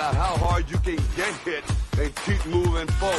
out how hard you can get hit and keep moving forward.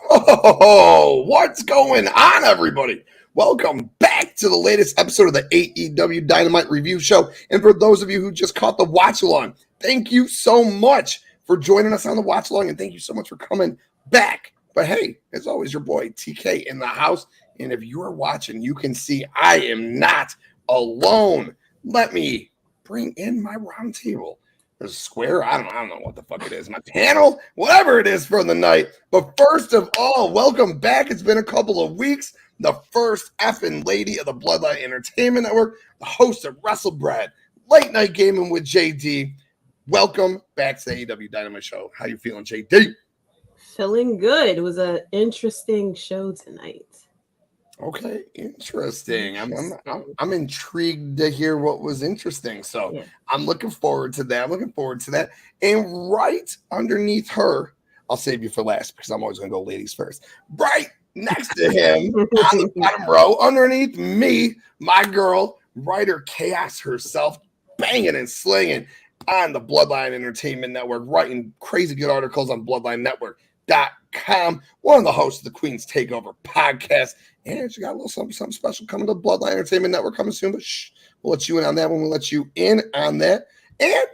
Oh, what's going on, everybody? Welcome back to the latest episode of the AEW Dynamite review show. And for those of you who just caught the watch along, thank you so much for joining us on the watch along, and thank you so much for coming back. But hey, as always, your boy TK in the house. And if you are watching, you can see I am not alone. Let me bring in my round table. There's a square. I don't know what the fuck it is. My panel, whatever it is for the night. But first of all, welcome back. It's been a couple of weeks. The first effing lady of the Bloodline Entertainment Network, the host of WrestleBread, Late Night Gaming with Jaydee. Welcome back to the AEW Dynamite show. How you feeling, Jaydee? Feeling good. It was an interesting show tonight. Okay, interesting. I'm intrigued to hear what was interesting. So yeah. I'm looking forward to that. And right underneath her, I'll save you for last because I'm always going to go ladies first. Right next to him on the bottom row, underneath me, my girl, writer Chaos herself, banging and slinging on the Bloodline Entertainment Network, writing crazy good articles on BloodlineNetwork.com, one of the hosts of the Queen's Takeover podcast. And she got a little something special coming to the Bloodline Entertainment Network coming soon, but we'll let you in on that when we let you in on that. And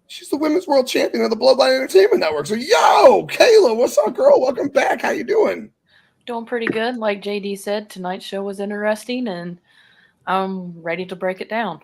she's the Women's World Champion of the Bloodline Entertainment Network. So, yo, Kayla, what's up, girl? Welcome back. How you doing? Doing pretty good. Like JD said, tonight's show was interesting, and I'm ready to break it down.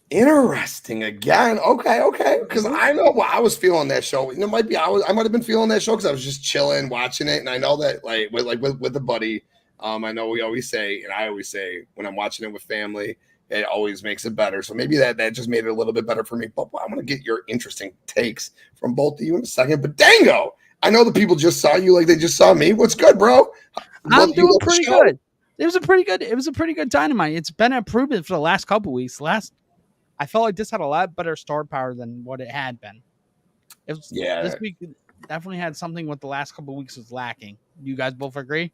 Interesting again. Okay. Because I know what I was feeling that show. It might be I might have been feeling that show because I was just chilling, watching it, and I know that with a buddy. I know we always say, and I always say, when I'm watching it with family, it always makes it better. So maybe that just made it a little bit better for me. But I'm going to get your interesting takes from both of you in a second. But Dango, I know the people just saw you like they just saw me. What's good, bro? I'm doing pretty good. It was a pretty good Dynamite. It's been improvement for the last couple weeks. I felt like this had a lot better star power than what it had been. This week definitely had something what the last couple of weeks was lacking. You guys both agree?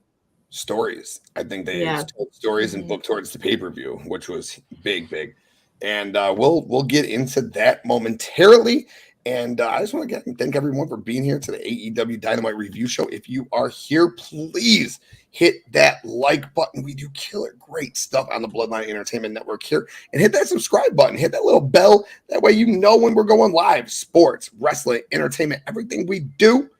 Stories. I think they told stories and booked towards the pay-per-view, which was big. And we'll get into that momentarily. And I just want to thank everyone for being here to the AEW Dynamite review show. If you are here, please hit that like button. We do killer great stuff on the Bloodline Entertainment Network here. And hit that subscribe button. Hit that little bell. That way you know when we're going live. Sports, wrestling, entertainment, everything we do.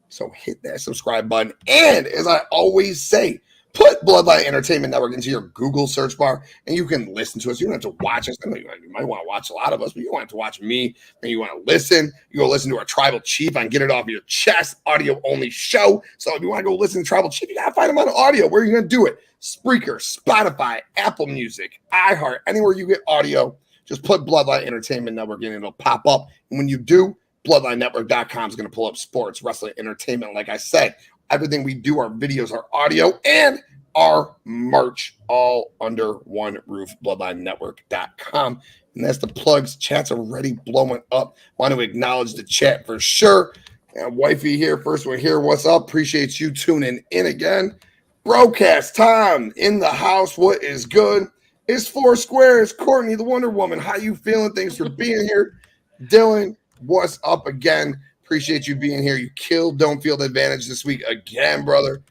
So hit that subscribe button. And as I always say, put Bloodline Entertainment Network into your Google search bar, and you can listen to us. You don't have to watch us. I know you might want to watch a lot of us, but you don't have to watch me. And you want to listen. You go listen to our Tribal Chief on Get It Off Your Chest, audio-only show. So if you want to go listen to Tribal Chief, you got to find him on audio. Where are you going to do it? Spreaker, Spotify, Apple Music, iHeart, anywhere you get audio, just put Bloodline Entertainment Network in. It'll pop up. And when you do, BloodlineNetwork.com is going to pull up sports, wrestling, entertainment. Like I said, everything we do, our videos, our audio, and our merch, all under one roof, BloodlineNetwork.com. And that's the plugs. Chat's already blowing up. Want to acknowledge the chat for sure. And wifey here, first one here. What's up? Appreciate you tuning in again. Broadcast time in the house. What is good? It's Four Squares. Courtney, the Wonder Woman. How you feeling? Thanks for being here. Dylan, what's up again? Appreciate you being here. You killed Don't Feel the Advantage this week again, brother.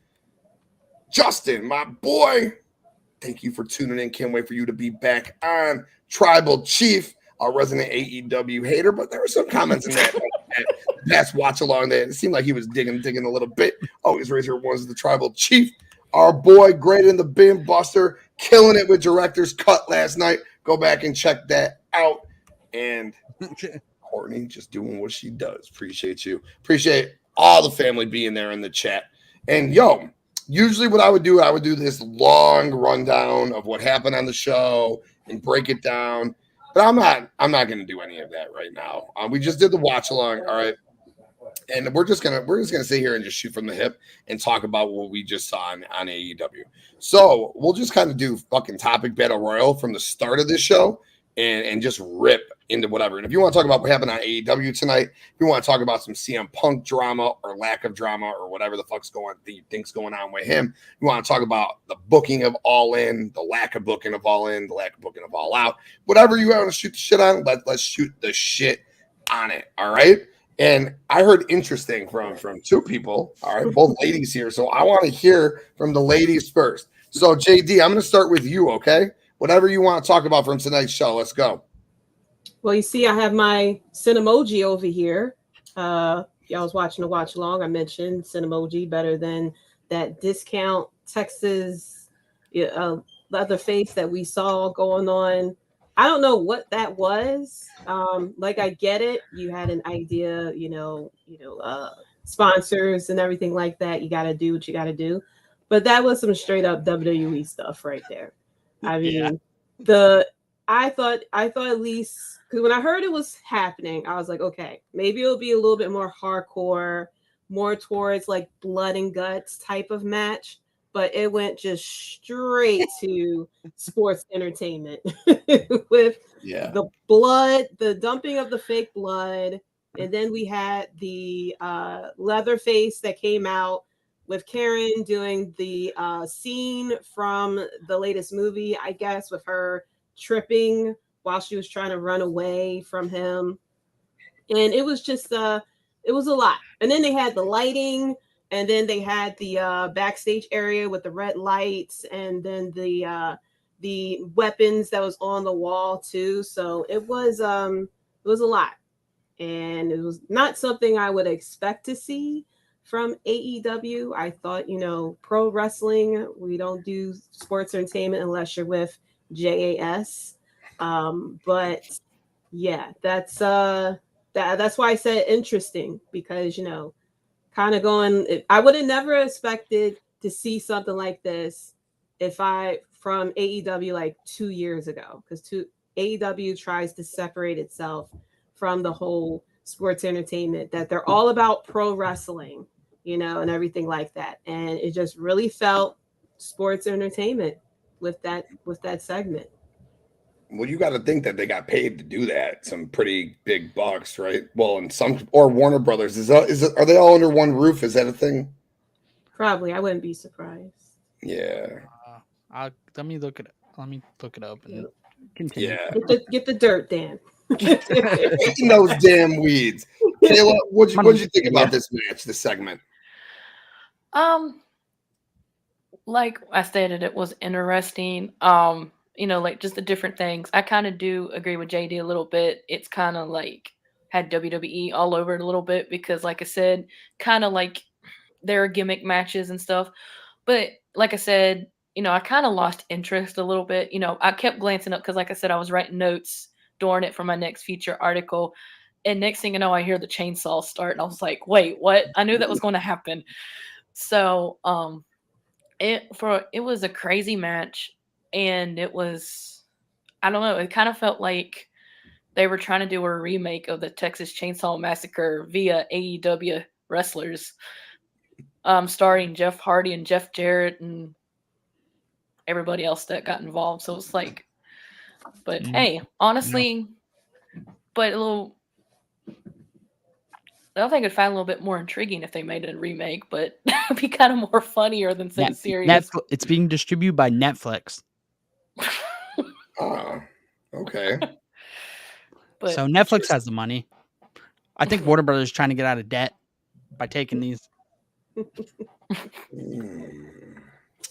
Justin, my boy, thank you for tuning in. Can't wait for you to be back on. Tribal Chief, our resident AEW hater, but there were some comments in that past watch along there. It seemed like he was digging a little bit. Always raise your ones, the Tribal Chief. Our boy, great in the Bin Buster, killing it with Director's Cut last night. Go back and check that out. And Courtney just doing what she does. Appreciate you. Appreciate all the family being there in the chat. And yo, usually what I would do this long rundown of what happened on the show and break it down. But I'm not going to do any of that right now. We just did the watch along, all right? And we're just gonna sit here and just shoot from the hip and talk about what we just saw on AEW. So we'll just kind of do fucking topic battle royal from the start of this show and just rip into whatever. And if you want to talk about what happened on AEW tonight, if you want to talk about some CM Punk drama or lack of drama or whatever the fuck's going on with him, you want to talk about the booking of All In, the lack of booking of All In, the lack of booking of All Out, whatever you want to shoot the shit on, let's shoot the shit on it. All right. And I heard interesting from two people. All right, both ladies here. So I want to hear from the ladies first. So JD, I'm going to start with you. Okay. Whatever you want to talk about from tonight's show, let's go. Well, you see, I have my Cinemoji over here. Y'all was watching the watch along. I mentioned Cinemoji better than that discount Texas Leatherface that we saw going on. I don't know what that was. Like, I get it. You had an idea, sponsors and everything like that. You got to do what you got to do. But that was some straight up WWE stuff right there. I mean, I thought at least, because when I heard it was happening, I was like, okay, maybe it'll be a little bit more hardcore, more towards like blood and guts type of match. But it went just straight to sports entertainment with the blood, the dumping of the fake blood. And then we had the Leatherface that came out with Karen doing the scene from the latest movie, I guess, with her tripping while she was trying to run away from him. And it was just, it was a lot. And then they had the lighting. And then they had the backstage area with the red lights, and then the weapons that was on the wall too. So it was a lot, and it was not something I would expect to see from AEW. I thought, pro wrestling, we don't do sports entertainment unless you're with JAS. But yeah, that's why I said interesting, because kind of going, I would have never expected to see something like this from AEW like 2 years ago, because AEW tries to separate itself from the whole sports entertainment, that they're all about pro wrestling, and everything like that. And it just really felt sports entertainment with that segment. Well, you got to think that they got paid to do that. Some pretty big bucks, right? Well, and or Warner Brothers. Are they all under one roof? Is that a thing? Probably. I wouldn't be surprised. Yeah. Let me look it up and continue. Yeah. Get the dirt, Dan. Taking those damn weeds. Kayla, what'd you think about this match, this segment? Like I stated, it was interesting. Like just the different things. I kind of do agree with JD a little bit. It's kind of like had WWE all over it a little bit, because like I said, kind of like there are gimmick matches and stuff. But like I said, I kind of lost interest a little bit. I kept glancing up because like I said, I was writing notes during it for my next feature article. And next thing you know, I hear the chainsaw start. And I was like, wait, what? I knew that was going to happen. So it was a crazy match. And it was, I don't know, it kind of felt like they were trying to do a remake of the Texas Chainsaw Massacre via AEW wrestlers, starring Jeff Hardy and Jeff Jarrett and everybody else that got involved. So it's like, but hey, honestly, but I think I'd find a little bit more intriguing if they made a remake, but it'd be kind of more funnier than saying serious. It's being distributed by Netflix. Okay. But so Netflix has the money. I think Warner Brothers is trying to get out of debt by taking these.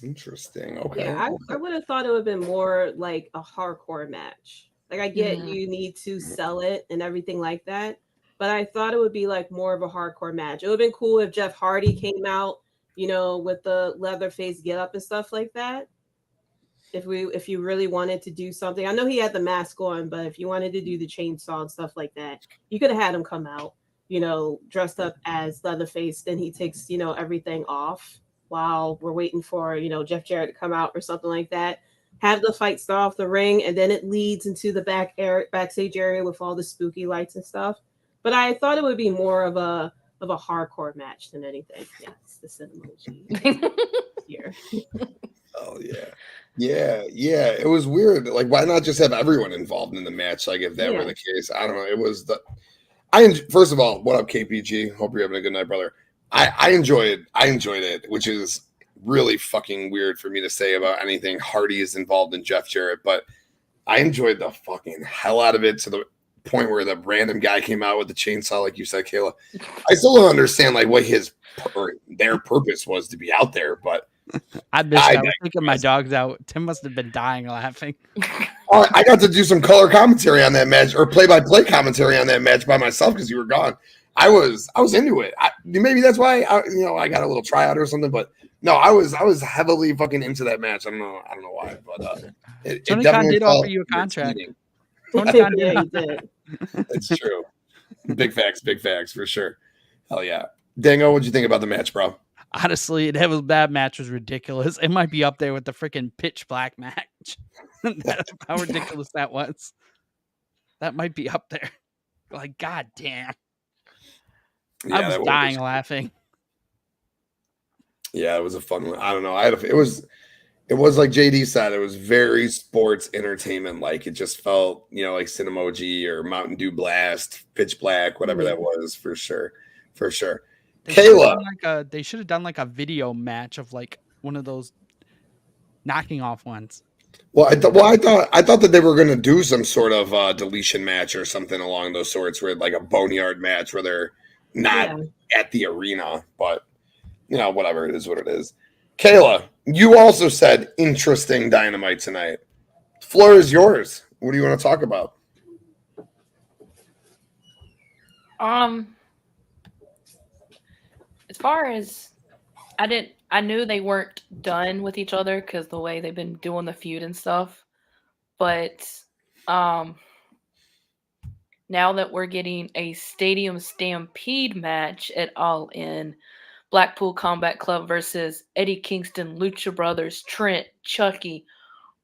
Interesting. Okay. Yeah, I would have thought it would have been more like a hardcore match. Like, I get you need to sell it and everything like that, but I thought it would be like more of a hardcore match. It would have been cool if Jeff Hardy came out, with the Leatherface get up and stuff like that. If you really wanted to do something, I know he had the mask on, but if you wanted to do the chainsaw and stuff like that, you could have had him come out, dressed up as Leatherface. Then he takes, everything off while we're waiting for, Jeff Jarrett to come out or something like that. Have the fight start off the ring, and then it leads into the backstage area with all the spooky lights and stuff. But I thought it would be more of a hardcore match than anything. Yeah, it's the Cinemoji here. Hell yeah. Yeah. It was weird. Like, why not just have everyone involved in the match? Like, if that were the case, I don't know. It was first of all, what up, KPG? Hope you're having a good night, brother. I enjoyed it, which is really fucking weird for me to say about anything Hardy is involved in Jeff Jarrett, but I enjoyed the fucking hell out of it to the point where the random guy came out with the chainsaw, like you said, Kayla. I still don't understand like what their purpose was to be out there, but I was thinking my dog's out. Tim must have been dying laughing. I got to do some color commentary on that match, or play-by-play commentary on that match by myself because you were gone. I was into it. Maybe that's why I got a little tryout or something, but no, I was heavily fucking into that match. I don't know why, but Tony Khan did offer you a contract. Tony Khan did. It's true. Big facts for sure. Hell yeah. Dango, what'd you think about the match, bro? Honestly, that match was ridiculous. It might be up there with the freaking pitch black match. That's how ridiculous that was. That might be up there. Like, god damn. Yeah, I was dying laughing. Yeah, it was a fun one. I don't know. It was like Jaydee said, it was very sports entertainment. Like, it just felt, like Cinemoji or Mountain Dew Blast, Pitch Black, whatever that was, for sure. Kayla, they should have done like a video match of like one of those knocking off ones. Well, I thought that they were going to do some sort of deletion match or something along those sorts, where like a boneyard match where they're not at the arena, but whatever, it is what it is. Kayla, you also said interesting Dynamite tonight. The floor is yours. What do you want to talk about? As far as I knew they weren't done with each other because the way they've been doing the feud and stuff. But now that we're getting a Stadium Stampede match at All In, Blackpool Combat Club versus Eddie Kingston, Lucha Brothers, Trent, Chucky,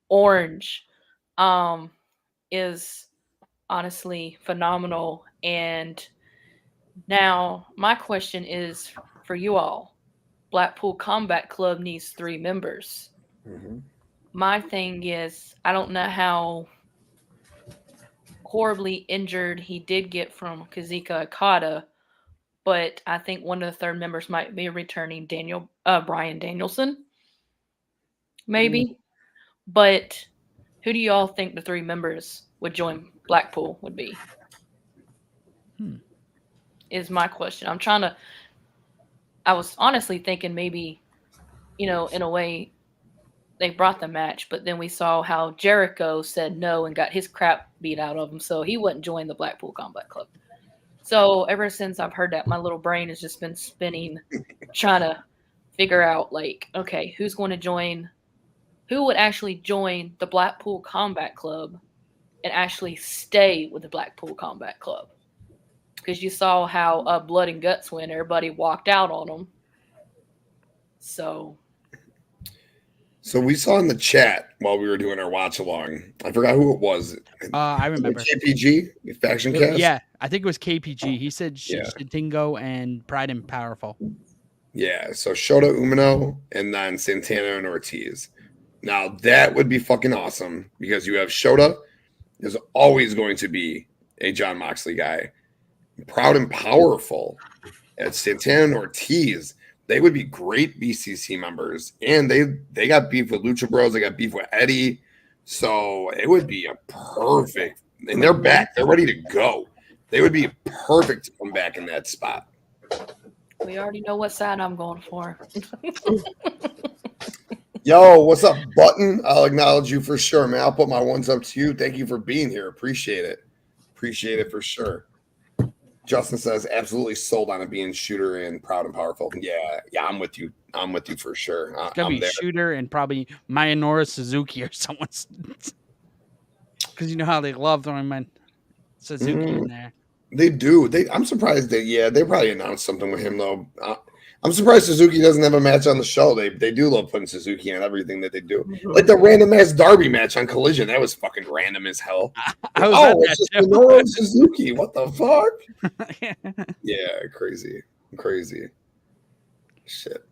Orange, is honestly phenomenal. And now my question is for you all. Blackpool Combat Club needs 3 members. Mm-hmm. My thing is, I don't know how horribly injured he did get from Kazuchika Okada, but I think one of the 3rd members might be returning Bryan Danielson. Maybe. Mm-hmm. But who do you all think the 3 members would join Blackpool would be? Is my question. I was honestly thinking maybe, in a way, they brought the match, but then we saw how Jericho said no and got his crap beat out of him, so he wouldn't join the Blackpool Combat Club. So ever since I've heard that, my little brain has just been spinning, trying to figure out, like, okay, who would actually join the Blackpool Combat Club and actually stay with the Blackpool Combat Club? Because you saw how Blood and Guts went. Everybody walked out on them. So we saw in the chat while we were doing our watch along. I forgot who it was. I remember. KPG, Faction Cast? Yeah, I think it was KPG. He said Dingo and Pride and Powerful. Yeah, so Shota Umino and then Santana and Ortiz. Now, that would be fucking awesome because you have Shota is always going to be a Jon Moxley guy. Proud and Powerful at Santana and Ortiz, they would be great BCC members, and they got beef with Lucha Bros, they got beef with Eddie, so it would be a perfect, and they're back, they're ready to go. They would be perfect to come back in that spot. We already know what side I'm going for. Yo, what's up, Button? I'll acknowledge you for sure, man. I'll put my ones up to you. Thank you for being here. Appreciate it for sure. Justin says, absolutely sold on it being Shooter and Proud and Powerful. Yeah, I'm with you. I'm with you for sure. It's going to be there. Shooter and probably Mayanori Suzuki or someone. Because you know how they love throwing Suzuki in there. They do. I'm surprised they probably announced something with him, though. I'm surprised Suzuki doesn't have a match on the show. They do love putting Suzuki on everything that they do. Like the random ass Darby match on Collision. That was fucking random as hell. It's just Minoru Suzuki. What the fuck? Yeah, crazy. Shit.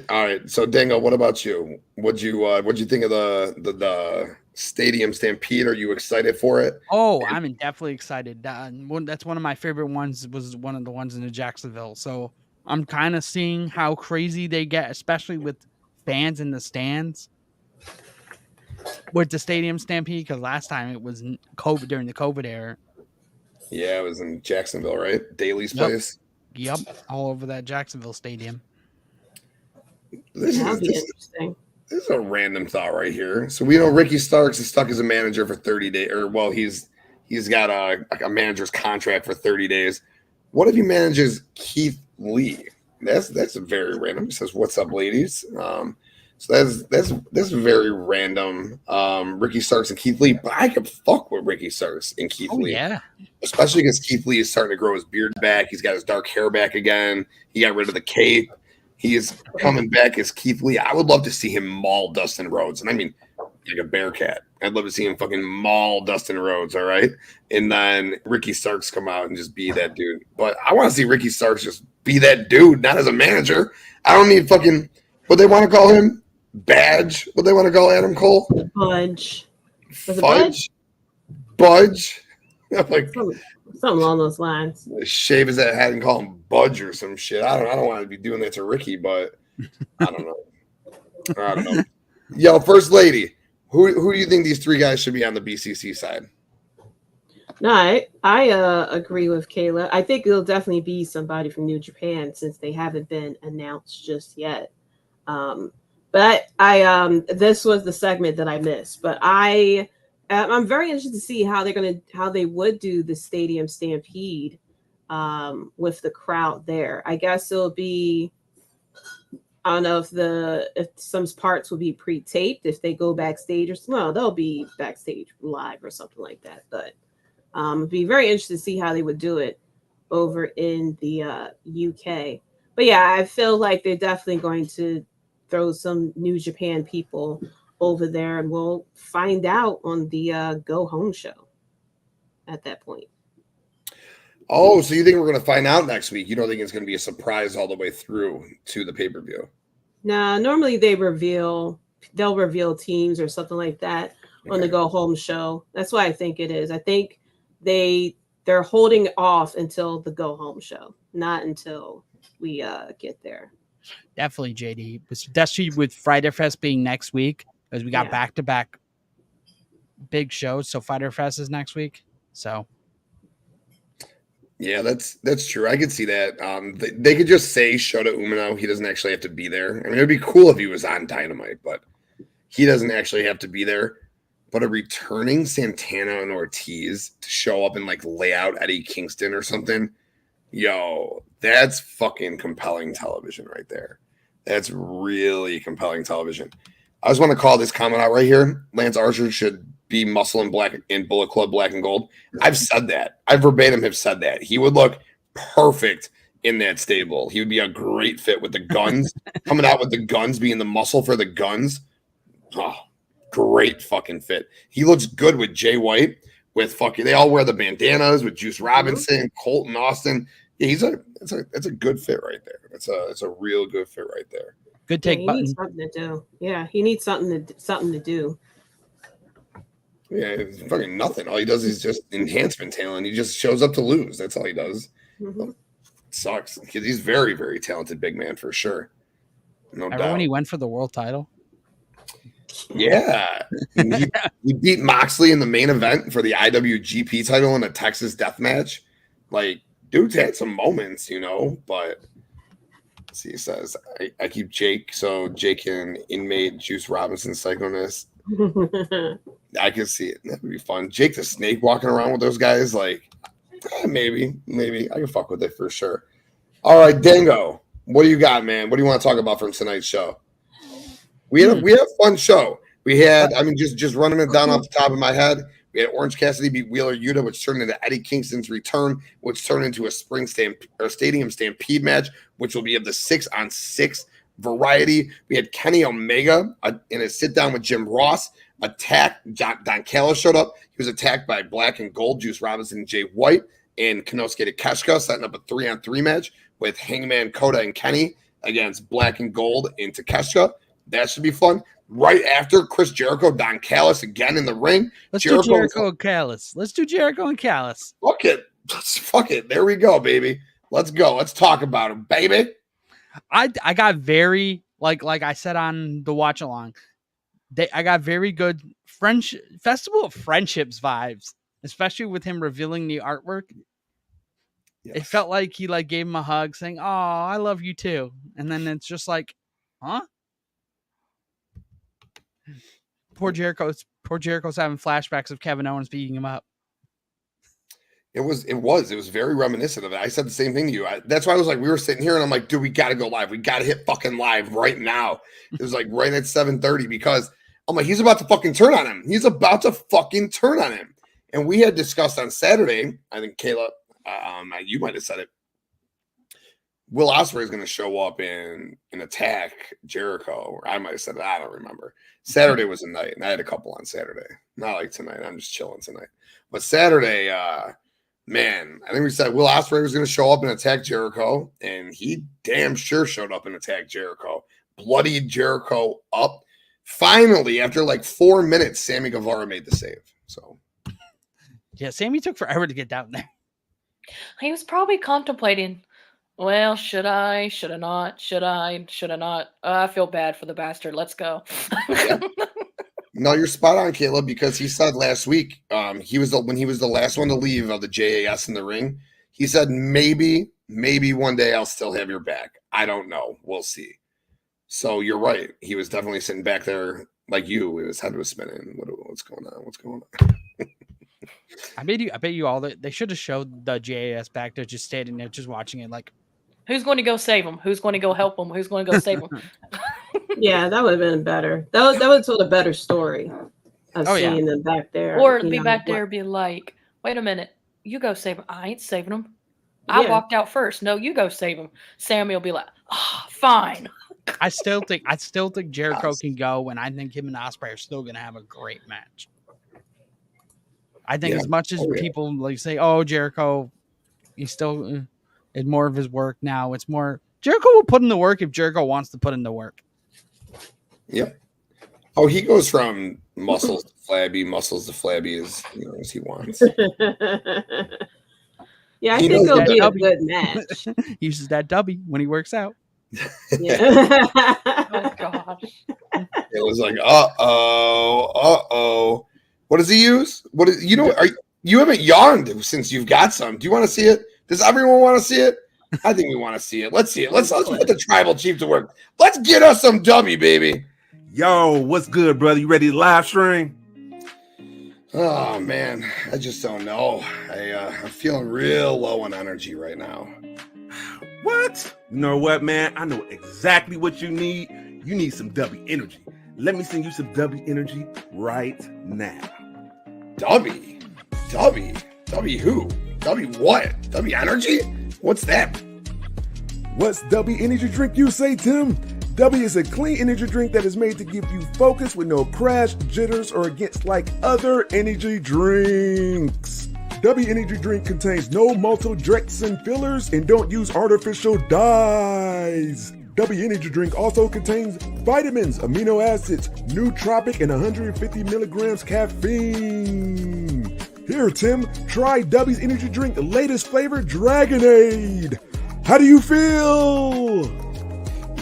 All right, so Dango, what about you? What'd you think of the Stadium Stampede? Are you excited for it? Oh, I'm definitely excited. That's one of my favorite ones. Was one of the ones in the Jacksonville. So I'm kind of seeing how crazy they get, especially with fans in the stands with the Stadium Stampede. Because last time it was COVID during the COVID era. Yeah, it was in Jacksonville, right? Daly's place. Yep, all over that Jacksonville stadium. This That'll be is interesting. This is a random thought right here. So we know Ricky Starks is stuck as a manager for 30 days, or well, he's got a manager's contract for 30 days. What if he manages Keith Lee? That's very random. He says, "What's up, ladies?" So that's very random. Ricky Starks and Keith Lee, but I could fuck with Ricky Starks and Keith Lee. Yeah, especially because Keith Lee is starting to grow his beard back. He's got his dark hair back again. He got rid of the cape. He is coming back as Keith Lee. I would love to see him maul Dustin Rhodes. And I mean, like a bear cat. I'd love to see him fucking maul Dustin Rhodes, all right? And then Ricky Starks come out and just be that dude. But I want to see Ricky Starks just be that dude, not as a manager. I don't need fucking, what they want to call him? Badge? What they want to call Adam Cole? Budge. Fudge? Budge? I'm like, something along those lines. Shave his head and call him Budge or some shit. I don't want to be doing that to Ricky, but I don't know. Yo, First Lady, who do you think these three guys should be on the BCC side? No, I agree with Kayla. I think it'll definitely be somebody from New Japan since they haven't been announced just yet. But I this was the segment that I missed. But I'm very interested to see how they would do the Stadium Stampede with the crowd there. I guess it'll be, I don't know if some parts will be pre-taped if they go backstage or no, they'll be backstage live or something like that. But it'd be very interesting to see how they would do it over in the UK. But yeah, I feel like they're definitely going to throw some New Japan people over there, and we'll find out on the Go Home show at that point. Oh, so you think we're going to find out next week? You don't think it's going to be a surprise all the way through to the pay-per-view? No, normally they'll reveal teams or something like that on the Go Home show. That's what I think it is. I think they're holding off until the Go Home show, not until we get there. Definitely, Jaydee. Especially with Friday Fest being next week, because we got back-to-back big shows. So Friday Fest is next week. So yeah, that's true. I could see that. They could just say Shota Umino. He doesn't actually have to be there. I mean, it'd be cool if he was on Dynamite, but he doesn't actually have to be there. But a returning Santana and Ortiz to show up and like lay out Eddie Kingston or something, yo, that's fucking compelling television right there. That's really compelling television. I just want to call this comment out right here. Lance Archer should be Muscle and Black in Bullet Club Black and Gold. I've said that. I verbatim have said that. He would look perfect in that stable. He would be a great fit with the guns. Coming out with the guns, being the muscle for the guns. Oh, great fucking fit. He looks good with Jay White. With fucking, they all wear the bandanas with Juice Robinson, Colton Austin. Yeah, it's a good fit right there. It's a real good fit right there. Good take. He needs something to do. Yeah, he needs something to do. Yeah, it's fucking nothing. All he does is just enhancement talent. He just shows up to lose. That's all he does. Mm-hmm. Sucks. He's very, very talented big man for sure. No doubt. When he went for the world title. Yeah. He beat Moxley in the main event for the IWGP title in a Texas death match. Like, dude's had some moments, but see, he says, I keep Jake, so Jake and inmate Juice Robinson psychoness. I can see it. That would be fun. Jake the Snake walking around with those guys, like, maybe. I can fuck with it for sure. All right, Dango, what do you got, man? What do you want to talk about from tonight's show? We had a fun show. We had, just running it down off the top of my head. We had OrangeCassidy beat Wheeler Yuta, which turned into Eddie Kingston's return, which turned into a Stadium Stampede match, which will be of the 6-on-6 variety. We had KennyOmega in a sit-down with Jim Ross. Don Callis showed up. He was attacked by Black and Gold, Juice Robinson, and Jay White, and Konosuke Takeshita, setting up a 3-on-3 match with Hangman, Kota, and Kenny. against Black and Gold in Takeshita. That should be fun. Right after Chris Jericho, Don Callis again in the ring. Let's do Jericho and Callis. Fuck it. There we go, baby. Let's go. Let's talk about him, baby. I got very like I said on the watch along. I got very good Festival of Friendships vibes, especially with him revealing the artwork. Yes. It felt like he like gave him a hug, saying, "Oh, I love you too," and then it's just like, huh? Poor Jericho's having flashbacks of Kevin Owens beating him up. It was very reminiscent of it. I said the same thing to you. That's why I was like, we were sitting here and I'm like, dude, we got to go live. We got to hit fucking live right now. It was like right at 7:30 because I'm like, he's about to fucking turn on him. And we had discussed on Saturday, I think Kayla, you might have said it. Will Ospreay is going to show up in attack Jericho. Or I might have said it. I don't remember. Saturday was a night, and I had a couple on Saturday. Not like tonight. I'm just chilling tonight. But Saturday, man, I think we said Will Ospreay was going to show up and attack Jericho, and he damn sure showed up and attacked Jericho. Bloodied Jericho up. Finally, after like 4 minutes, Sammy Guevara made the save. So, yeah, Sammy took forever to get down there. He was probably contemplating, well, should I? Should I not? Should I? Should I not? I feel bad for the bastard. Let's go. Yeah. No, you're spot on, Kayla, because he said last week, when he was the last one to leave of the JAS in the ring, he said, maybe one day I'll still have your back. I don't know. We'll see. So you're right. He was definitely sitting back there like you. His head was spinning. What's going on? What's going on? I bet you all that they should have showed the JAS back there just standing there, just watching it like, who's going to go save him? Who's going to go help him? Who's going to go save him? Yeah, that would have been better. That would have told a better story of seeing them back there. Or be back there, be like, wait a minute, you go save him. I ain't saving him. I walked out first. No, you go save him. Sammy will be like, fine. I still think Jericho can go, and I think him and Ospreay are still going to have a great match. I think as much as people like say, "Oh, Jericho, he's still in more of his work now." It's more Jericho will put in the work if Jericho wants to put in the work. Yep. Oh, he goes from muscles to flabby as he wants. Yeah, I think it'll be a good match. He uses that W when he works out. Yeah. Oh gosh. It was like, uh-oh. What does he use? You haven't yawned since you've got some. Do you want to see it? Does everyone want to see it? I think we want to see it. Let's see it. Let's put the tribal chief to work. Let's get us some W, baby. Yo, what's good, brother? You ready to live stream? Oh man, I just don't know. I'm feeling real low on energy right now. What? You know what, man? I know exactly what you need. You need some W energy. Let me send you some W energy right now. W who? W what? W energy? What's that? What's W energy drink, you say, Tim? W is a clean energy drink that is made to give you focus with no crash, jitters, or against like other energy drinks. W energy drink contains no maltodextrin fillers and don't use artificial dyes. W energy drink also contains vitamins, amino acids, nootropic, and 150 milligrams caffeine. Here, Tim, try W's energy drink latest flavor, Dragonade. How do you feel?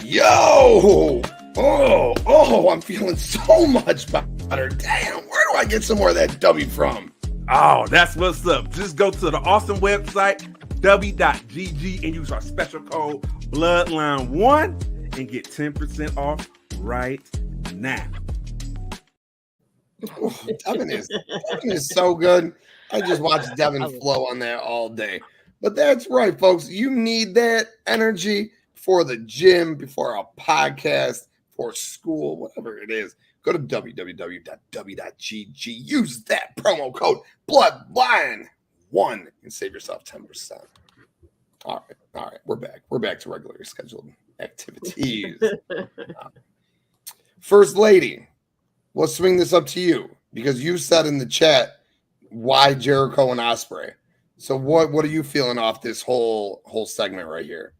Yo! Oh, I'm feeling so much better. Damn, where do I get some more of that W from? Oh, that's what's up. Just go to the awesome website, w.gg, and use our special code Bloodline1 and get 10% off right now. Oh, Devin is so good. I just watched Devin flow on that all day. But that's right, folks. You need that energy for the gym, before a podcast, for school, whatever it is. Go to www.w.gg. Use that promo code Bloodline1 and save yourself 10%. All right. We're back. We're back to regularly scheduled activities. First lady, let's swing this up to you because you said in the chat why Jericho and Ospreay. So what are you feeling off this whole segment right here?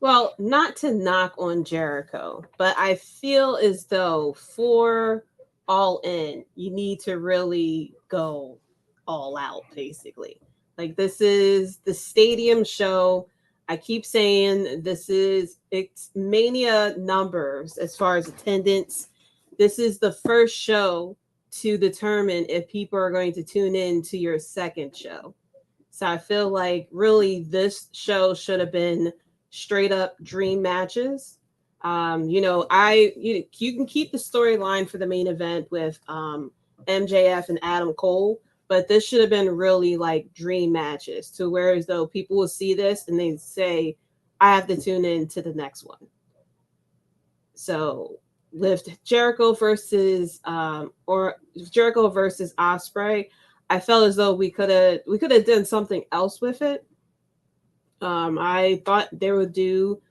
Well, not to knock on Jericho, but I feel as though for All In, you need to really go all out, basically. Like, this is the stadium show. I keep saying it's Mania numbers as far as attendance. This is the first show to determine if people are going to tune in to your second show. So I feel like really this show should have been straight up dream matches. You can keep the storyline for the main event with MJF and Adam Cole, but this should have been really like dream matches to where as though people will see this and they say, I have to tune in to the next one. So with Jericho versus Ospreay, I felt as though we could have done something else with it. I thought they would do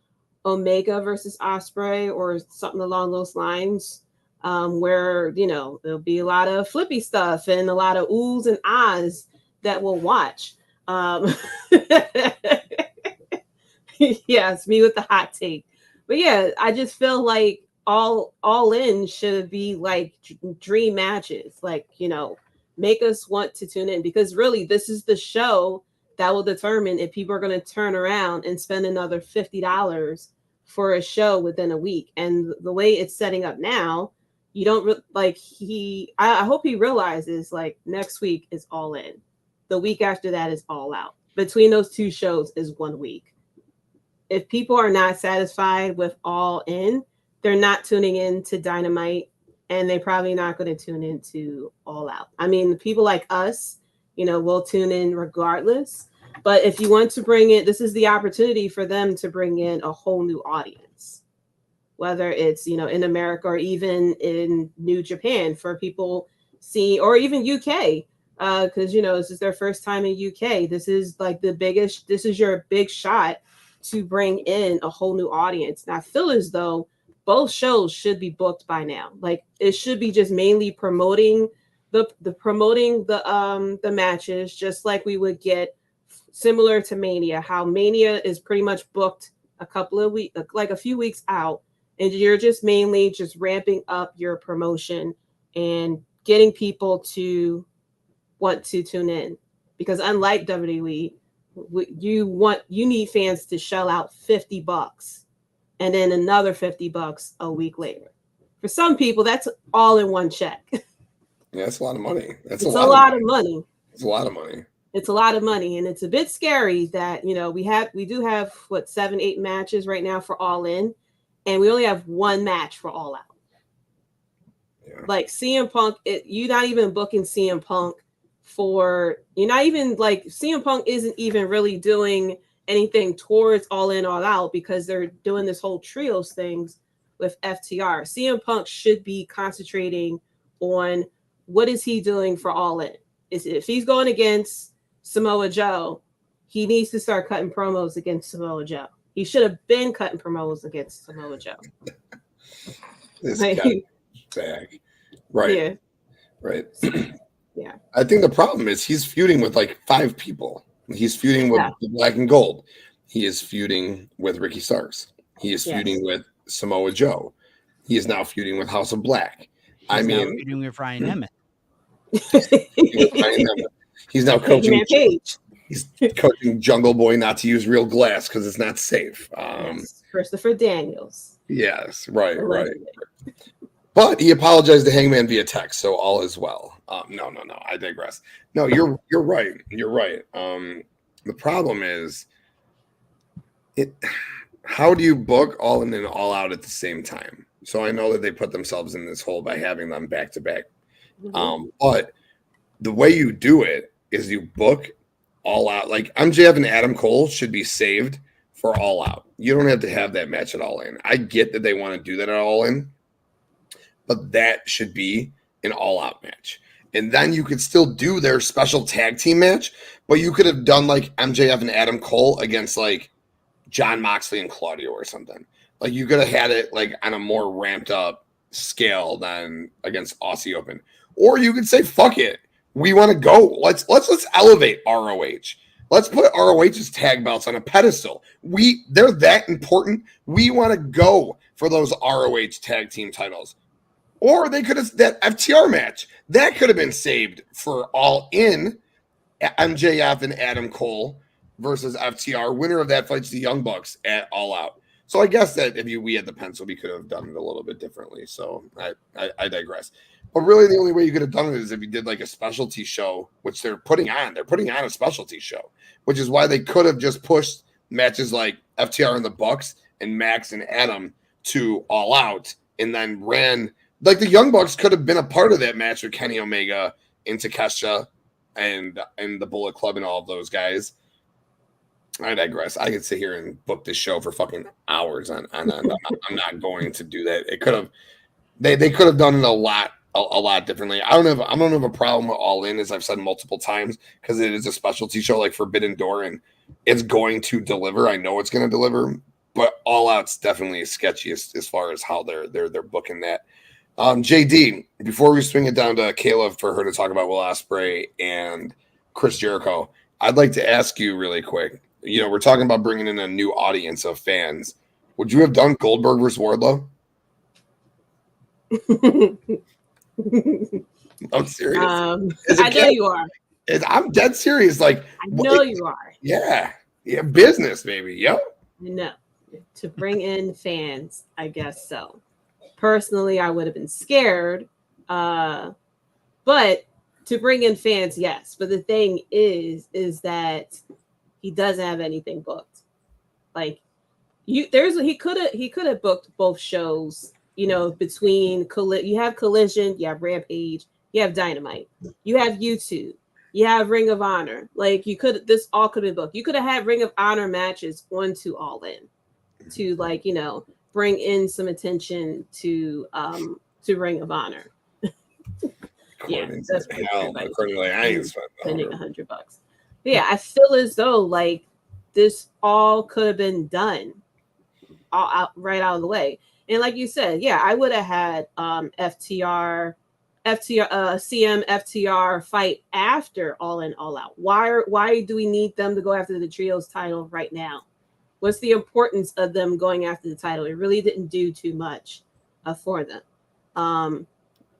Omega versus Ospreay or something along those lines, where there'll be a lot of flippy stuff and a lot of oohs and ahs that we'll watch. Yes, me with the hot take. But yeah, I just feel like all in should be like dream matches, like make us want to tune in, because really this is the show that will determine if people are going to turn around and spend another $50 for a show within a week. And the way it's setting up now, you don't I hope he realizes like next week is All In. The week after that is All Out. Between those two shows is 1 week. If people are not satisfied with All In, they're not tuning in to Dynamite, and they're probably not going to tune into All Out. I mean, people like us, we'll tune in regardless. But if you want to bring it, this is the opportunity for them to bring in a whole new audience, whether it's, in America or even in New Japan for people see, or even UK, because, this is their first time in UK. This is like this is your big shot to bring in a whole new audience. And I feel as though both shows should be booked by now. Like, it should be just mainly promoting the matches, just like we would get similar to Mania, how Mania is pretty much booked a couple of weeks, like a few weeks out, and you're just mainly just ramping up your promotion and getting people to want to tune in. Because unlike WWE, you need fans to shell out $50 and then another $50 a week later. For some people, that's all in one check. Yeah, that's a lot of money. It's a lot of money. It's a lot of money. It's a lot of money, and it's a bit scary that we do have 7-8 matches right now for All In, and we only have one match for All Out. Yeah. Like CMPunk, you're not even booking CMPunk CMPunk isn't even really doing anything towards All In, All Out, because they're doing this whole trios things with FTR. CMPunk should be concentrating on what is he doing for All In. If he's going against Samoa Joe, he needs to start cutting promos against Samoa Joe. He should have been cutting promos against Samoa Joe. This guy back. Right. Yeah. Right. Yeah. I think the problem is he's feuding with like 5 people. He's feuding with the Black and Gold. He is feuding with Ricky Starks. He is feuding with Samoa Joe. He is now feuding with House of Black. He's feuding with Ryan Emmett. He's now coaching. He's coaching Jungle Boy not to use real glass because it's not safe. Christopher Daniels. Yes, right. But he apologized to Hangman via text, so all is well. No, I digress. No, you're right. You're right. The problem is, how do you book All In and All Out at the same time? So I know that they put themselves in this hole by having them back to back. But the way you do it is you book All Out. Like MJF and Adam Cole should be saved for All Out. You don't have to have that match at All In. I get that they want to do that at All In, but that should be an All Out match. And then you could still do their special tag team match, but you could have done like MJF and Adam Cole against like Jon Moxley and Claudio or something. Like you could have had it like on a more ramped up scale than against Aussie Open. Or you could say, fuck it. We want to go. Let's elevate ROH. Let's put ROH's tag belts on a pedestal. They're that important. We want to go for those ROH tag team titles. Or they could have that FTR match. That could have been saved for All In. MJF and Adam Cole versus FTR. Winner of that fights the Young Bucks at All Out. So I guess that if we had the pencil, we could have done it a little bit differently. So I digress. But really, the only way you could have done it is if you did like a specialty show, which they're putting on. They're putting on a specialty show, which is why they could have just pushed matches like FTR and the Bucks and Max and Adam to All Out, and then ran like the Young Bucks could have been a part of that match with Kenny Omega and Takeshita and the Bullet Club and all of those guys. I digress. I could sit here and book this show for fucking hours on I'm not going to do that. It could have they could have done it a lot differently. I don't have a problem with All In, as I've said multiple times, because it is a specialty show like Forbidden Door, and it's going to deliver. I know it's going to deliver, but All Out's definitely sketchy as far as how they're booking that. JD, before we swing it down to Kayla for her to talk about Will Ospreay and Chris Jericho, I'd like to ask you really quick. You know, we're talking about bringing in a new audience of fans. Would you have done Goldberg versus Wardlow? I'm serious. I know you are. I'm dead serious. Like, I know you are. Yeah, business, baby. Yep. No, to bring in fans, I guess so. Personally, I would have been scared, but to bring in fans, yes. But the thing is that he doesn't have anything booked. Like he could have booked both shows. You know, between you have Collision, you have Rampage, you have Dynamite, you have YouTube, you have Ring of Honor. Like this all could have been booked. You could have had Ring of Honor matches onto All In to, like, you know, bring in some attention to Ring of Honor. Yeah, that's pretty spending $100. Yeah, I feel as though like this all could have been done all out right out of the way. And like you said, yeah, I would have had CM FTR fight after All In All Out. Why do we need them to go after the trios title right now? What's the importance of them going after the title? It really didn't do too much for them.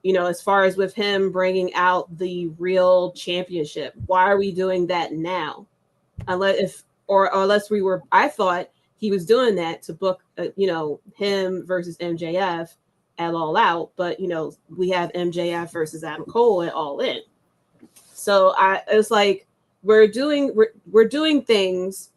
You know, as far as with him bringing out the real championship, why are we doing that now? Unless I thought he was doing that to book, you know, him versus MJF at All Out, but you know, we have MJF versus Adam Cole at All In. So it's like we're doing things.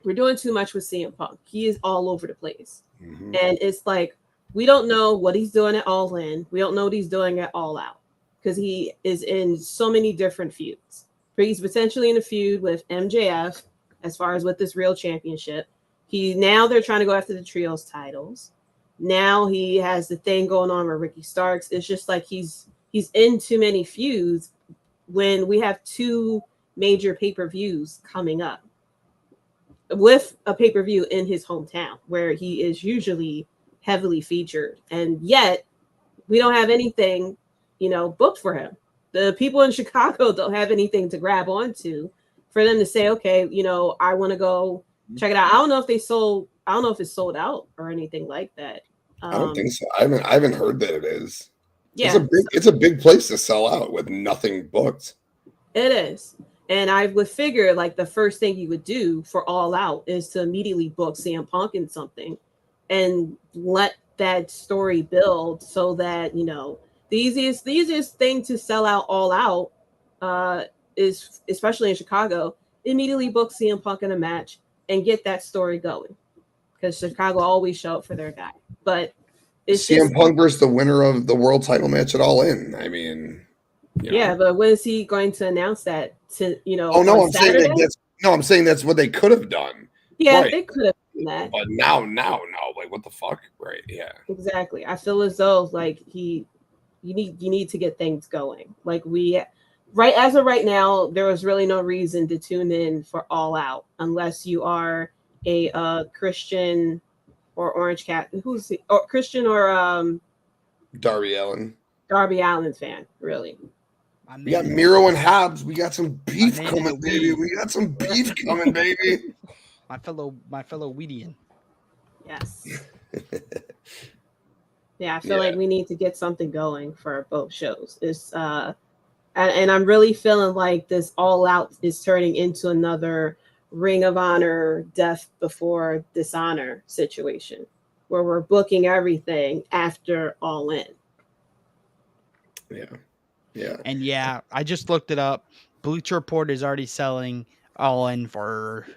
We're doing too much with CM Punk. He is all over the place, and it's like we don't know what he's doing at All In. We don't know what he's doing at All Out because he is in so many different feuds. But he's potentially in a feud with MJF as far as with this real championship. Now they're trying to go after the trios titles. Now he has the thing going on with Ricky Starks. It's just like he's in too many feuds when we have two major pay-per-views coming up with a pay-per-view in his hometown where he is usually heavily featured. And yet we don't have anything, you know, booked for him. The people in Chicago don't have anything to grab onto for them to say, okay, you know, I want to go check it out. I don't know if it's sold out or anything like that. I don't think so. I haven't heard that it is. Yeah, it's a big place to sell out with nothing booked. It is. And I would figure like the first thing you would do for All Out is to immediately book CM Punk in something and let that story build so that, you know, the easiest thing to sell out All Out is, especially in Chicago, immediately book CM Punk in a match and get that story going, because Chicago always show up for their guy. But it's CM Punk versus the winner of the world title match at All In. I mean, you know. Yeah, but when is he going to announce that? To, you know, I'm saying that's what they could have done. Yeah, right. They could have done that. But now, like, what the fuck? Right? Yeah. Exactly. I feel as though like you need to get things going. Like as of right now, there was really no reason to tune in for All Out unless you are a Christian or Orange Cat. Who's he? Or Christian or Darby Allin. Darby Allin fan, really. We got Miro and Hobbs. We got some beef coming, baby. We got some beef coming, baby. My fellow Weedian. Yes. Yeah, I feel like we need to get something going for both shows. It's and I'm really feeling like this All Out is turning into another Ring of Honor Death Before Dishonor situation, where we're booking everything after All In. Yeah. And I just looked it up. Bleacher Report is already selling All In for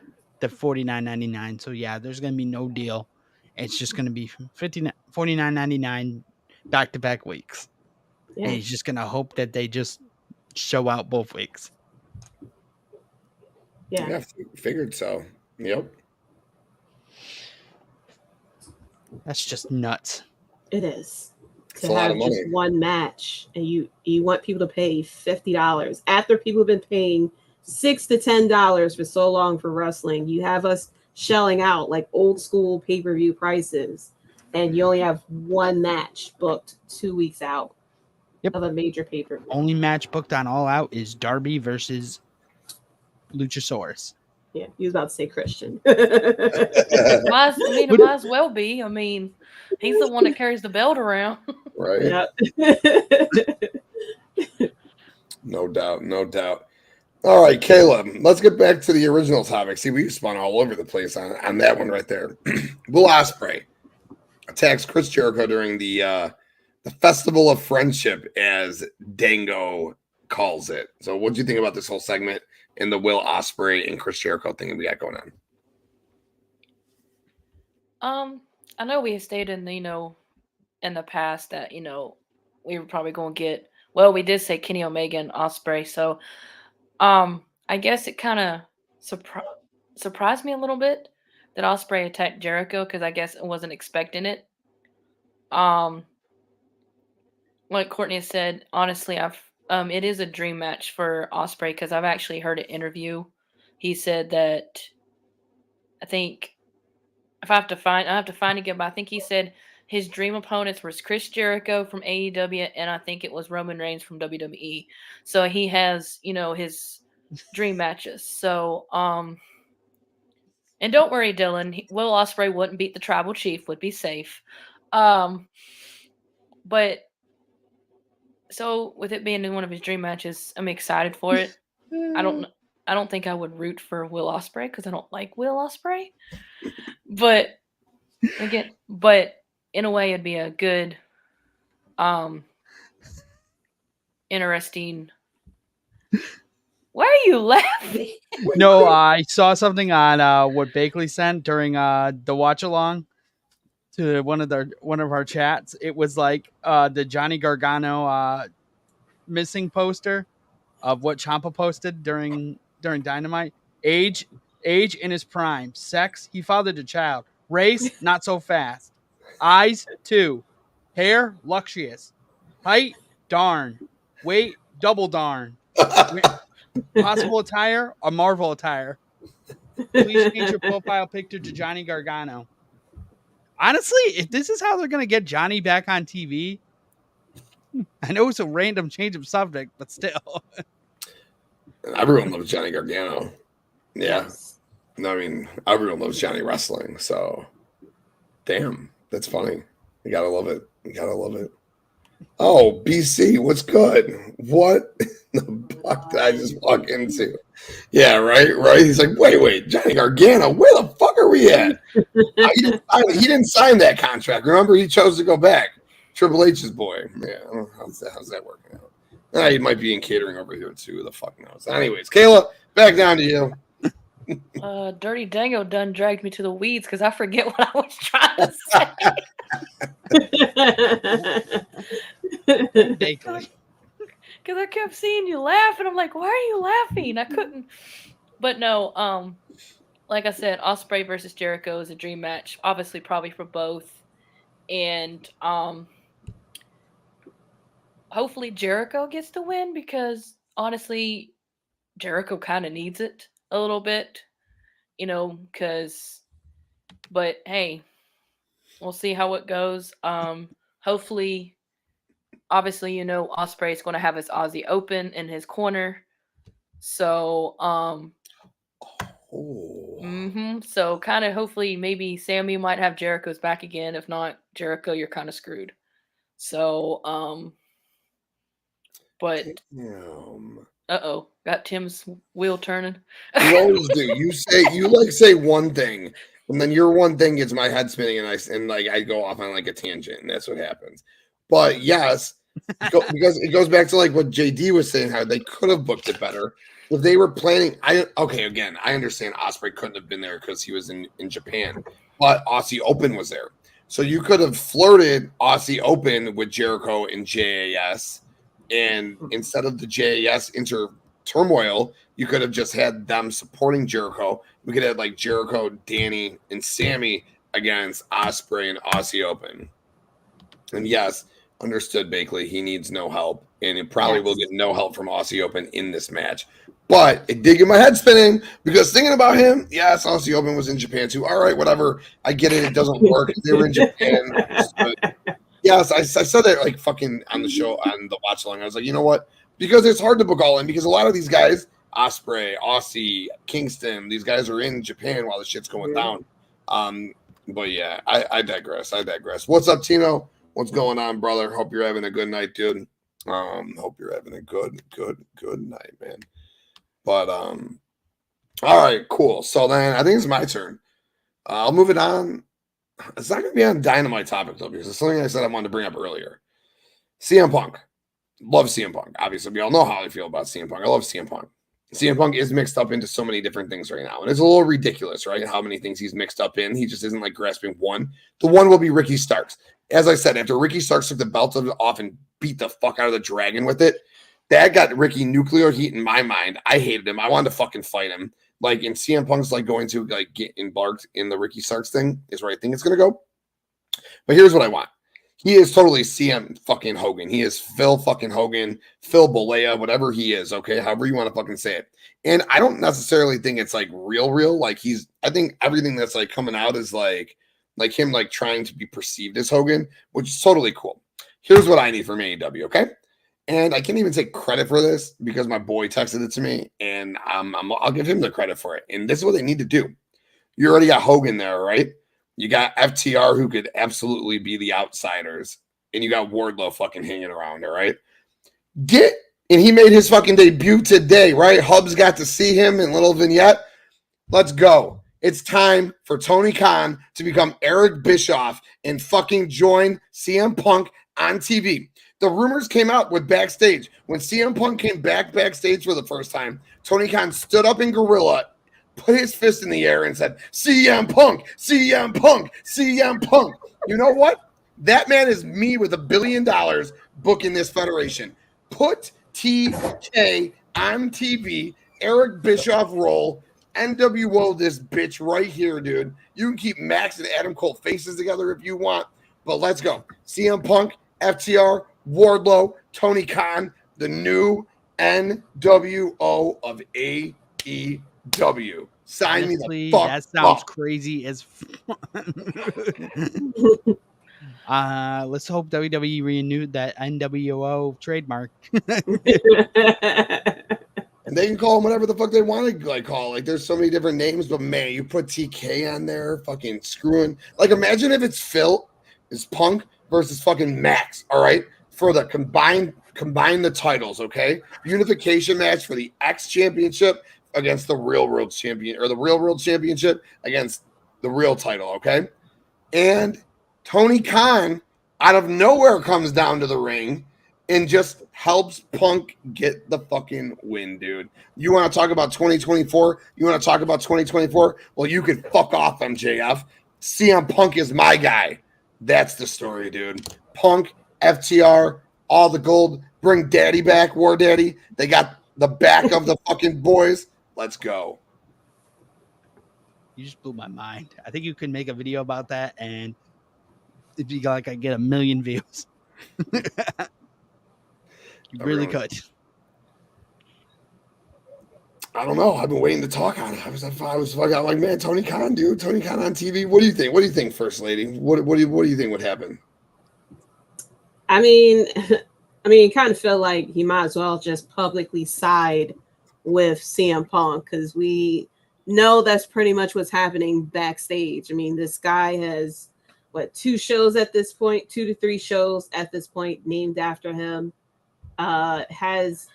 the $49.99. So there's gonna be no deal. It's just gonna be $49.99 back-to-back weeks. Yeah. And he's just gonna hope that they just show out both weeks. Yeah, figured so. Yep. That's just nuts. It is. To have just one match, and you want people to pay $50 after people have been paying $6 to $10 for so long for wrestling. You have us shelling out like old school pay-per-view prices, and you only have one match booked 2 weeks out of a major pay-per-view. Only match booked on All Out is Darby versus Luchasaurus. Yeah, he was about to say Christian. It might as well be. I mean, he's the one that carries the belt around. Right. Yep. No doubt. All right, Kayla, let's get back to the original topic. See, we spun all over the place on that one right there. Will Ospreay attacks Chris Jericho during the Festival of Friendship, as Dango calls it. So what do you think about this whole segment and the Will Ospreay and Chris Jericho thing we got going on? I know we stated, in the past that, we were probably going to get, we did say KennyOmega and Ospreay. So, I guess it kind of surprised me a little bit that Ospreay attacked Jericho, because I guess I wasn't expecting it. Like Courtney said, honestly, it is a dream match for Ospreay, because I've actually heard an interview. He said that, I think, I have to find it again, but I think he said his dream opponents was Chris Jericho from AEW, and I think it was Roman Reigns from WWE. So he has, his dream matches. So, and don't worry, Dylan, Will Ospreay wouldn't beat the Tribal Chief, would be safe. But so with it being in one of his dream matches, I'm excited for it. I don't think I would root for Will Ospreay, because I don't like Will Ospreay. But in a way, it'd be a good, interesting. Why are you laughing? No, I saw something on what Bakley sent during the watch along to one of our chats. It was like the Johnny Gargano missing poster of what Ciampa posted during Dynamite. Age in his prime. Sex, he fathered a child. Race, not so fast. Eyes, 2. Hair, luxurious. Height, darn. Weight, double darn. Possible attire, a Marvel attire. Please change your profile picture to Johnny Gargano. Honestly, if this is how they're going to get Johnny back on TV, I know it's a random change of subject, but still. Everyone loves Johnny Gargano. Yeah. Yes. No, I mean, everyone loves Johnny wrestling, so damn, that's funny. You gotta love it. Oh, BC, what's good? What the fuck did I just walk into? Yeah, right. He's like, wait, Johnny Gargano, where the fuck are we at? He didn't sign that contract. Remember, he chose to go back. Triple H's boy. Yeah, I don't know how's that working out? He might be in catering over here too. Who the fuck knows? Anyways, Kayla, back down to you. Dirty Dango done dragged me to the weeds because I forget what I was trying to say. Because I kept seeing you laugh, and I'm like, why are you laughing? I couldn't. But no, like I said, Ospreay versus Jericho is a dream match. Obviously, probably for both. And hopefully Jericho gets the win, because honestly, Jericho kind of needs it a little bit, but hey, we'll see how it goes. Hopefully obviously, you know, Ospreay is going to have his Aussie Open in his corner. So, so kind of hopefully maybe Sammy might have Jericho's back again. If not, Jericho, you're kind of screwed. So, but got Tim's wheel turning. You always do. You say one thing, and then your one thing gets my head spinning, and I go off on like a tangent, and that's what happens. But yes, because it goes back to like what Jaydee was saying, how they could have booked it better if they were planning. I understand Ospreay couldn't have been there because he was in Japan, but Aussie Open was there, so you could have flirted Aussie Open with Jericho and JAS, and instead of the JAS turmoil, you could have just had them supporting Jericho. We could have like Jericho, Danny, and Sammy against Ospreay and Aussie Open. And yes, understood, Bakley. He needs no help, and it probably will get no help from Aussie Open in this match. But it did get my head spinning because thinking about him, yes, Aussie Open was in Japan too. All right, whatever. I get it. It doesn't work. They were in Japan. Yes, I said that like fucking on the show, on the watch along. I was like, you know what? Because it's hard to book all in because a lot of these guys, Ospreay, Aussie, Kingston, these guys are in Japan while the shit's going down. But yeah, I digress. What's up, Tino? What's going on, brother? Hope you're having a good night, dude. Hope you're having a good night, man. But all right, cool. So then I think it's my turn. I'll move it on. It's not gonna be on Dynamite topic though, because it's something I said I wanted to bring up earlier. CM Punk. Love CM Punk. Obviously, we all know how I feel about CM Punk. I love CM Punk. CM Punk is mixed up into so many different things right now. And it's a little ridiculous, right? How many things he's mixed up in. He just isn't like grasping one. The one will be Ricky Starks. As I said, after Ricky Starks took the belt off and beat the fuck out of the Dragon with it, that got Ricky nuclear heat in my mind. I hated him. I wanted to fucking fight him. Like, and CM Punk's like going to like get embarked in the Ricky Starks thing is where I think it's going to go. But here's what I want. He is totally CM fucking Hogan. He is Phil fucking Hogan, Phil Balea, whatever he is, okay? However you want to fucking say it. And I don't necessarily think it's like real. Like I think everything that's like coming out is like him like trying to be perceived as Hogan, which is totally cool. Here's what I need from AEW, okay? And I can't even take credit for this because my boy texted it to me, and I'll give him the credit for it. And this is what they need to do. You already got Hogan there, right? You got FTR, who could absolutely be the outsiders, and you got Wardlow fucking hanging around, all right? And he made his fucking debut today, right? Hobbs got to see him in little vignette. Let's go. It's time for Tony Khan to become Eric Bischoff and fucking join CM Punk on TV. The rumors came out with backstage. When CM Punk came backstage for the first time, Tony Khan stood up in Gorilla, put his fist in the air and said, CM Punk, CM Punk, CM Punk. You know what? That man is me with $1 billion booking this federation. Put TK on TV, Eric Bischoff role, NWO this bitch right here, dude. You can keep Max and Adam Cole faces together if you want, but let's go. CM Punk, FTR, Wardlow, Tony Khan, the new NWO of AEW. Sign Honestly, me the fuck that sounds up. crazy as let's hope WWE renewed that NWO trademark. And they can call them whatever the fuck they want to call. Like, there's so many different names, but man, you put TK on there, fucking screwing. Like, imagine if it's Punk versus fucking Max, all right? For the combine the titles, okay? Unification match for the X Championship against the Real World Champion, or the Real World Championship against the real title, okay? And Tony Khan out of nowhere comes down to the ring and just helps Punk get the fucking win, dude. You want to talk about 2024? You want to talk about 2024? Well, you could fuck off, MJF. CM Punk is my guy. That's the story, dude. Punk, FTR, all the gold. Bring Daddy back, War Daddy. They got the back of the fucking boys. Let's go. You just blew my mind. I think you could make a video about that, and if you like, I get 1 million views. You really could. I don't know. I've been waiting to talk on it. I was like, man, Tony Khan, dude. Tony Khan on TV. What do you think? What do you think, First Lady? What do you think would happen? I mean, I mean, kind of feel like he might as well just publicly side with CM Punk because we know that's pretty much what's happening backstage. I mean, this guy has 2 shows at this point, 2 to 3 shows at this point named after him. Has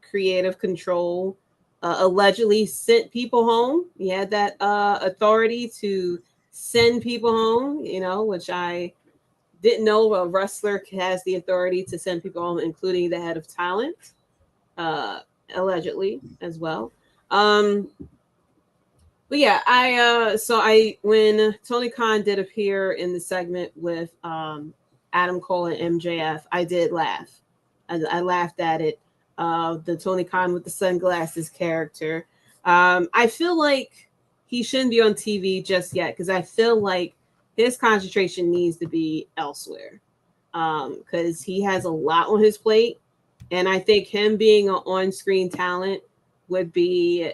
creative control. Allegedly sent people home. He had that authority to send people home, which I didn't know a wrestler has the authority to send people home, including the head of talent, allegedly as well. But yeah, when Tony Khan did appear in the segment with Adam Cole and MJF, I did laugh. I laughed at it. The Tony Khan with the sunglasses character. I feel like he shouldn't be on TV just yet because I feel like his concentration needs to be elsewhere because he has a lot on his plate. And I think him being an on-screen talent would be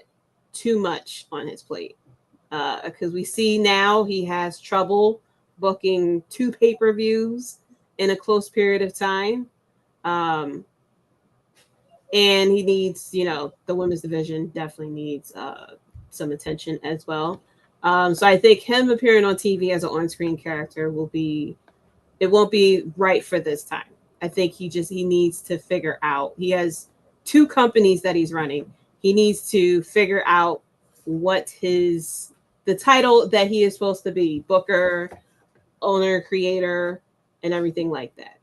too much on his plate because we see now he has trouble booking 2 pay-per-views in a close period of time. And he needs, the women's division definitely needs some attention as well. So I think him appearing on TV as an on-screen character won't be right for this time. I think he needs to figure out. He has 2 companies that he's running. He needs to figure out what the title that he is supposed to be: booker, owner, creator, and everything like that.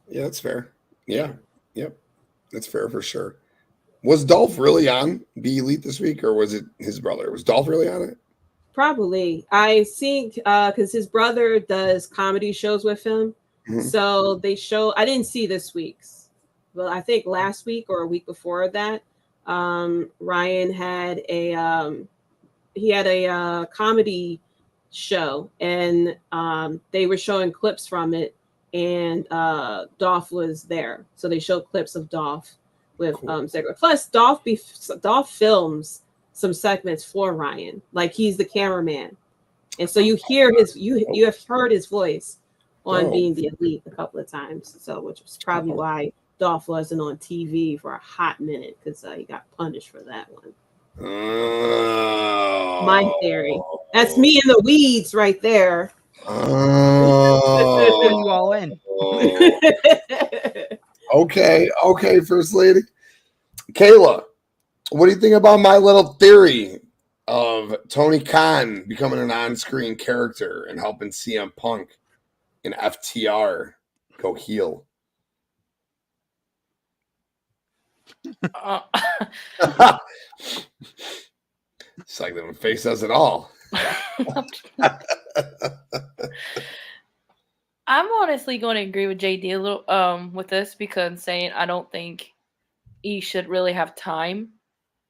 Yeah, that's fair. Yeah. Yep. That's fair for sure. Was Dolph really on the Elite this week, or was it his brother? Was Dolph really on it? Probably. I think because his brother does comedy shows with him. Mm-hmm. So I didn't see this week's, but I think last week or a week before that, Ryan had a comedy show, and they were showing clips from it. And Dolph was there, so they showed clips of Dolph with Ziggler. Plus, Dolph films some segments for Ryan, like he's the cameraman, and so you hear you have heard his voice on Being the Elite a couple of times. So, which was probably why Dolph wasn't on TV for a hot minute because he got punished for that one. My theory. That's me in the weeds right there. Oh, you all in. Okay, First Lady. Kayla, what do you think about my little theory of Tony Khan becoming an on-screen character and helping CM Punk and FTR go heel? It's like the face does it all. I'm honestly going to agree with Jaydee a little with this because saying I don't think he should really have time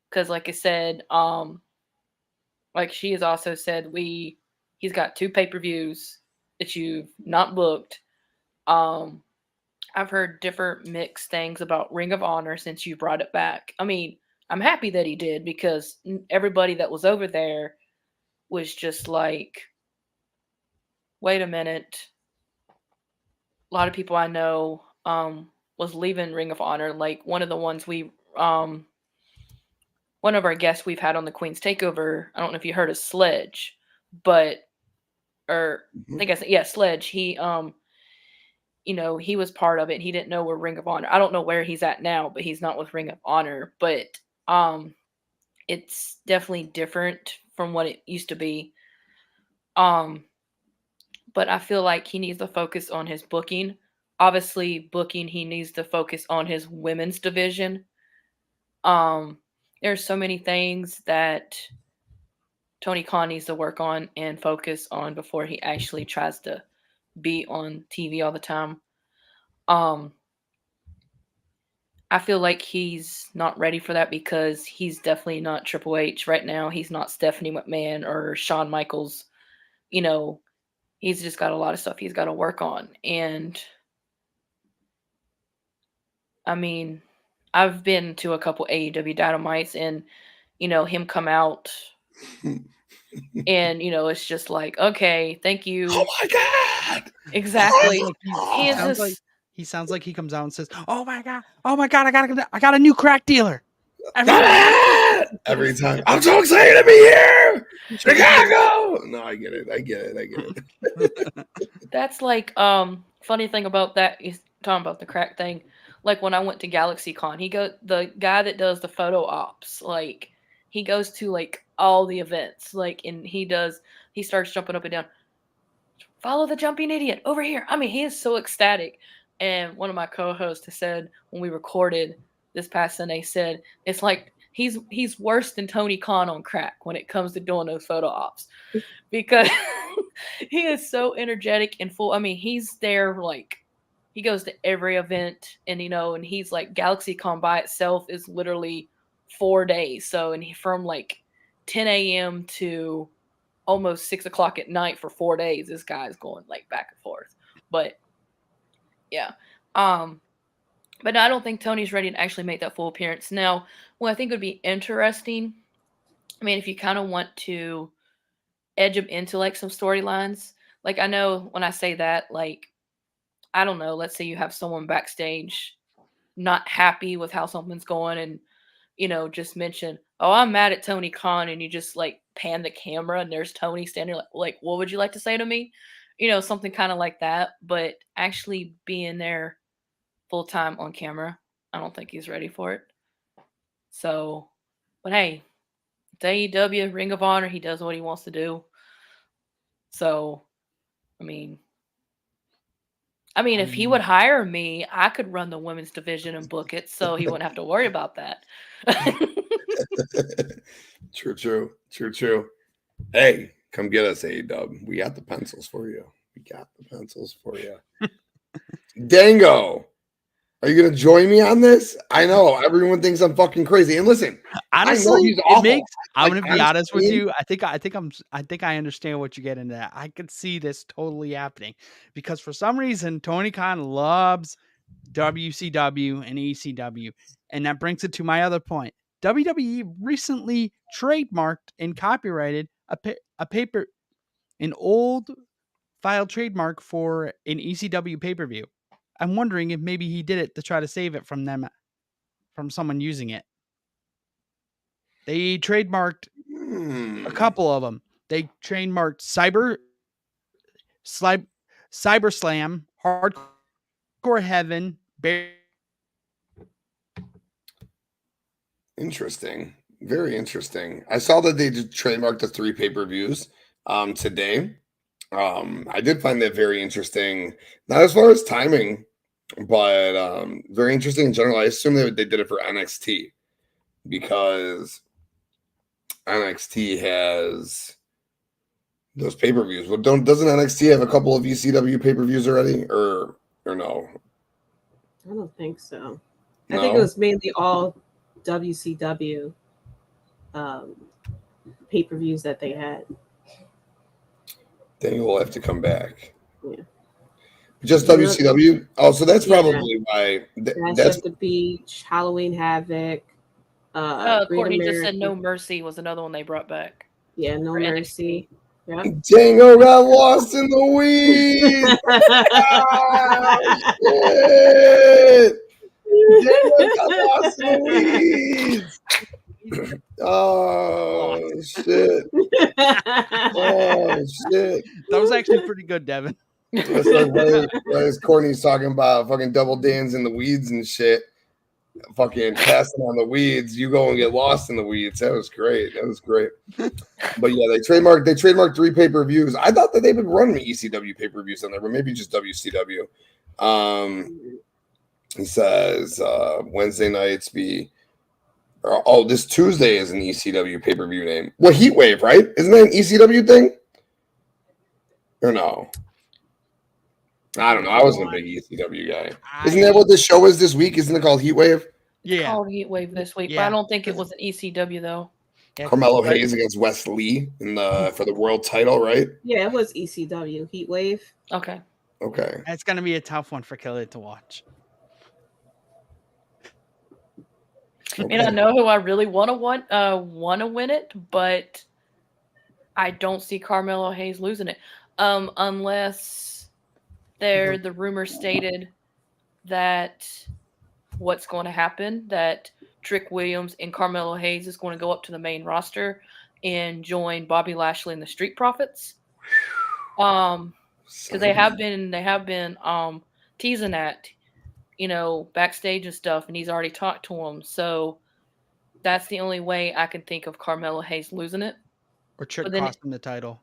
because, like I said, like she has also said, he's got 2 pay-per-views that you've not booked. I've heard different mixed things about Ring of Honor since you brought it back. I mean, I'm happy that he did because everybody that was over there was just like, wait a minute. A lot of people I know was leaving Ring of Honor. Like one of the ones one of our guests we've had on the Queen's Takeover, I don't know if you heard of Sledge, I think I said, yeah, Sledge. He, he was part of it. He didn't know where Ring of Honor. I don't know where he's at now, but he's not with Ring of Honor. But it's definitely different from what it used to be. But I feel like he needs to focus on his booking. Obviously, he needs to focus on his women's division. There's so many things that Tony Khan needs to work on and focus on before he actually tries to be on TV all the time. I feel like he's not ready for that because he's definitely not Triple H right now. He's not Stephanie McMahon or Shawn Michaels. He's just got a lot of stuff he's got to work on. And I mean, I've been to a couple AEW Dynamites and, him come out and, it's just like, okay, thank you. Oh my God. Exactly. He He sounds like he comes out and says, "Oh my god, I got a new crack dealer." Every time. I'm so excited to be here, Chicago. No, I get it. That's like funny thing about that is talking about the crack thing. Like when I went to GalaxyCon, the guy that does the photo ops, like he goes to like all the events, like and he starts jumping up and down. Follow the jumping idiot over here. I mean, he is so ecstatic. And one of my co-hosts said when we recorded this past Sunday, said it's like he's worse than Tony Khan on crack when it comes to doing those photo ops because he is so energetic and full. I mean, he's there like he goes to every event and and he's like GalaxyCon by itself is literally 4 days. So and he from like 10 a.m. to almost 6 o'clock at night for 4 days. This guy's going like back and forth. But yeah. But no, I don't think Tony's ready to actually make that full appearance. Now, what I think would be interesting, I mean, if you kind of want to edge him into like some storylines, like I know when I say that, like, I don't know, let's say you have someone backstage not happy with how something's going and, just mention, oh, I'm mad at Tony Khan, and you just like pan the camera and there's Tony standing like, what would you like to say to me? Something kind of like that, but actually being there full time on camera, I don't think he's ready for it. So, but hey, it's AEW, Ring of Honor, he does what he wants to do. So, I mean, if he would hire me, I could run the women's division and book it, so he wouldn't have to worry about that. True. Hey, come get us, AEW. We got the pencils for you. Dango, are you gonna join me on this? I know everyone thinks I'm fucking crazy, and listen, honestly, I'm gonna be honest with you. I think I understand what you get into that. I could see this totally happening because for some reason Tony Khan loves WCW and ECW, and that brings it to my other point. WWE recently trademarked and copyrighted an old file trademark for an ECW pay-per-view. I'm wondering if maybe he did it to try to save it from someone using it. They trademarked a couple of them. They trademarked Cyber Slam, Hardcore Heaven, Interesting. Very interesting. I saw that they just trademarked the 3 pay-per-views today. I did find that very interesting. Not as far as timing, but very interesting in general. I assume they did it for NXT because NXT has those pay-per-views. Well, doesn't NXT have a couple of ECW pay-per-views already, or no? I don't think so. No? I think it was mainly all WCW pay-per-views that they had. Then we'll have to come back. Yeah. Just WCW? Oh, so that's probably why. That's at the Beach, Halloween Havoc. Courtney just said No Mercy was another one they brought back. Yeah, No Mercy. Yeah. Dango got lost in the weeds. Oh, shit. Dango got lost in the weeds. Oh, shit. Oh, shit. That was actually pretty good, Devin. It's like as Courtney's talking about fucking double dance in the weeds and shit. Fucking casting on the weeds, you go and get lost in the weeds. That was great. But yeah, they trademarked 3 pay-per-views. I thought that they've been running ECW pay-per-views on there, but maybe just WCW. He says Wednesday nights this Tuesday is an ECW pay-per-view name. Well, Heatwave, right? Isn't that an ECW thing? Or no? I don't know. I wasn't a big ECW guy. Isn't that what the show is this week? Isn't it called Heatwave? Yeah. It's called Heatwave this week, but I don't think it was an ECW though. Carmelo Hayes against Wes Lee for the world title, right? Yeah, it was ECW Heatwave. Okay. It's gonna be a tough one for Kelly to watch. Okay. And I know who I really want to win it, but I don't see Carmelo Hayes losing it, unless the rumor stated that what's going to happen, that Trick Williams and Carmelo Hayes is going to go up to the main roster and join Bobby Lashley and the Street Profits. Because they have been teasing that, backstage and stuff, and he's already talked to him. So that's the only way I can think of Carmelo Hayes losing it. Or Trick costing the title.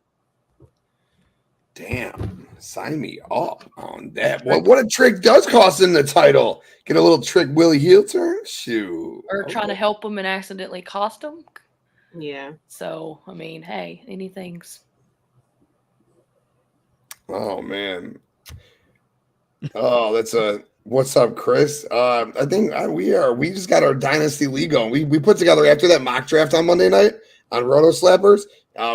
Damn, sign me up on that. What a Trick does cost him the title? Get a little Trick Willie heel turn? Shoot. Or trying to help him and accidentally cost him. Yeah. So, I mean, hey, anything's. Oh, man. Oh, that's what's up, Chris? I think we just got our Dynasty League going. We put together after that mock draft on Monday night on Roto Slappers.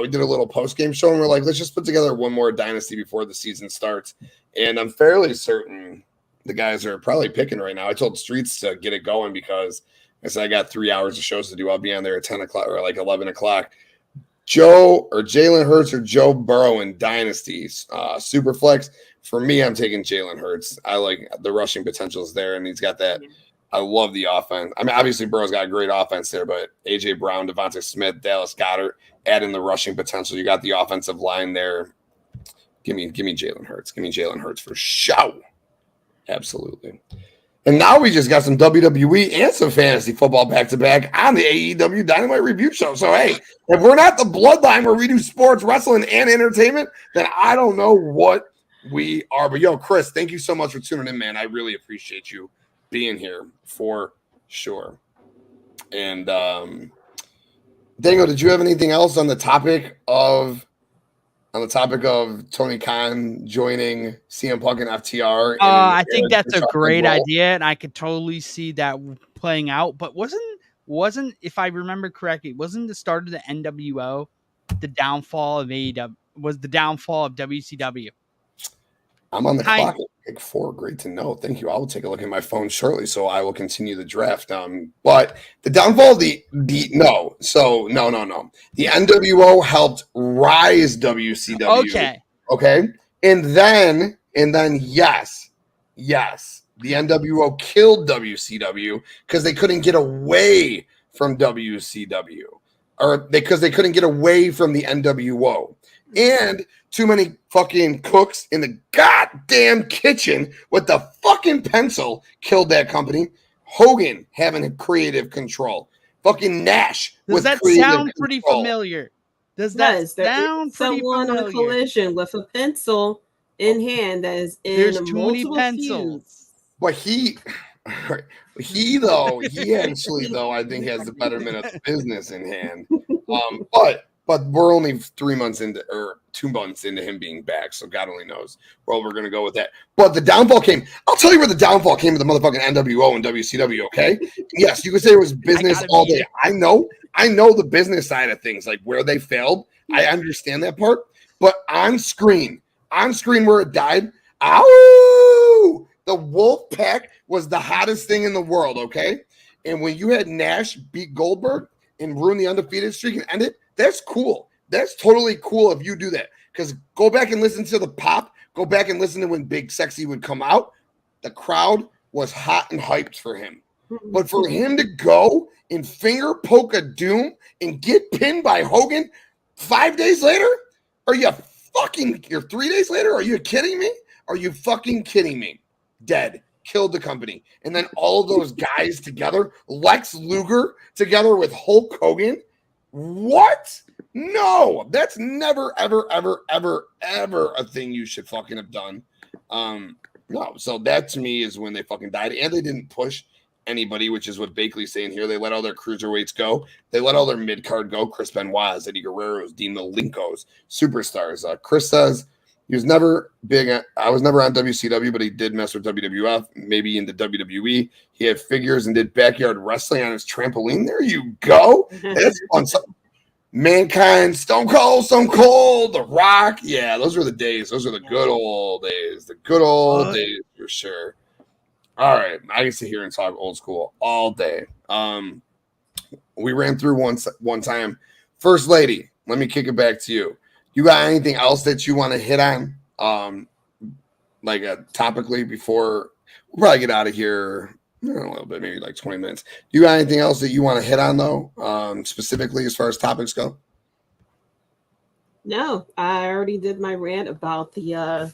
We did a little post-game show, and we're like, let's just put together one more Dynasty before the season starts. And I'm fairly certain the guys are probably picking right now. I told Streets to get it going because I said I got 3 hours of shows to do. I'll be on there at 10 o'clock or like 11 o'clock. Joe or Jalen Hurts or Joe Burrow in Dynasty. Superflex. For me, I'm taking Jalen Hurts. I like the rushing potential is there, and he's got that. I love the offense. I mean, obviously, Burrow's got a great offense there, but A.J. Brown, Devontae Smith, Dallas Goedert, add in the rushing potential. You got the offensive line there. Give me Jalen Hurts. Give me Jalen Hurts for sure. Absolutely. And now we just got some WWE and some fantasy football back-to-back on the AEW Dynamite Review Show. So, hey, if we're not the bloodline where we do sports, wrestling, and entertainment, then I don't know what we are. But, yo, Chris, thank you so much for tuning in, man. I really appreciate you being here for sure. And, Dango, did you have anything else on the topic of Tony Khan joining CMPunk and FTR? I think that's a great idea, and I could totally see that playing out. But wasn't if I remember correctly, wasn't the start of the NWO the downfall of AEW? Was the downfall of WCW? I'm on the clock at pick 4. Great to know. Thank you. I will take a look at my phone shortly, so I will continue the draft. But the downfall of the no. The NWO helped rise WCW. Okay. And then yes, the NWO killed WCW because they couldn't get away from WCW, or because they couldn't get away from the NWO. And too many fucking cooks in the goddamn kitchen with the fucking pencil killed that company. Hogan having creative control. Fucking Nash. Does that sound pretty familiar? Does that sound pretty familiar? Someone on a collision with a pencil in hand that is in There's too many pencils. Feuds. But he actually I think has the betterment of business in hand. But we're only 3 months into, or 2 months into him being back, so God only knows where we're going to go with that. But the downfall came. I'll tell you where the downfall came with the motherfucking NWO and WCW, okay? Yes, you could say it was business all day. I know the business side of things, like where they failed. I understand that part. But on screen where it died, ow! The Wolf Pack was the hottest thing in the world, okay? And when you had Nash beat Goldberg and ruin the undefeated streak and end it, that's cool. That's totally cool if you do that. Because go back and listen to the pop. Go back and listen to when Big Sexy would come out. The crowd was hot and hyped for him. But for him to go and finger poke a Doom and get pinned by Hogan 5 days later? You're 3 days later? Are you kidding me? Are you fucking kidding me? Dead. Killed the company. And then all of those guys together, Lex Luger together with Hulk Hogan. What? No, that's never, ever, ever, ever, ever a thing you should fucking have done. No, so that to me is when they fucking died. And they didn't push anybody, which is what Bakley's saying here. They let all their cruiserweights go. They let all their mid-card go. Chris Benoit, Eddie Guerrero's, Dean Malenkos, superstars. Chris says he was never big. I was never on WCW, but he did mess with WWF, maybe into WWE. He had figures and did backyard wrestling on his trampoline. There you go. That's fun. Mankind, Stone Cold, The Rock. Yeah, those were the days. Those are the good old days. The good old days for sure. All right, I can sit here and talk old school all day. We ran through one time. First Lady, let me kick it back to you. You got anything else that you want to hit on, topically before We'll probably get out of here a little bit, maybe like 20 minutes. Do you got anything else that you want to hit on, though, specifically as far as topics go? No, I already did my rant about the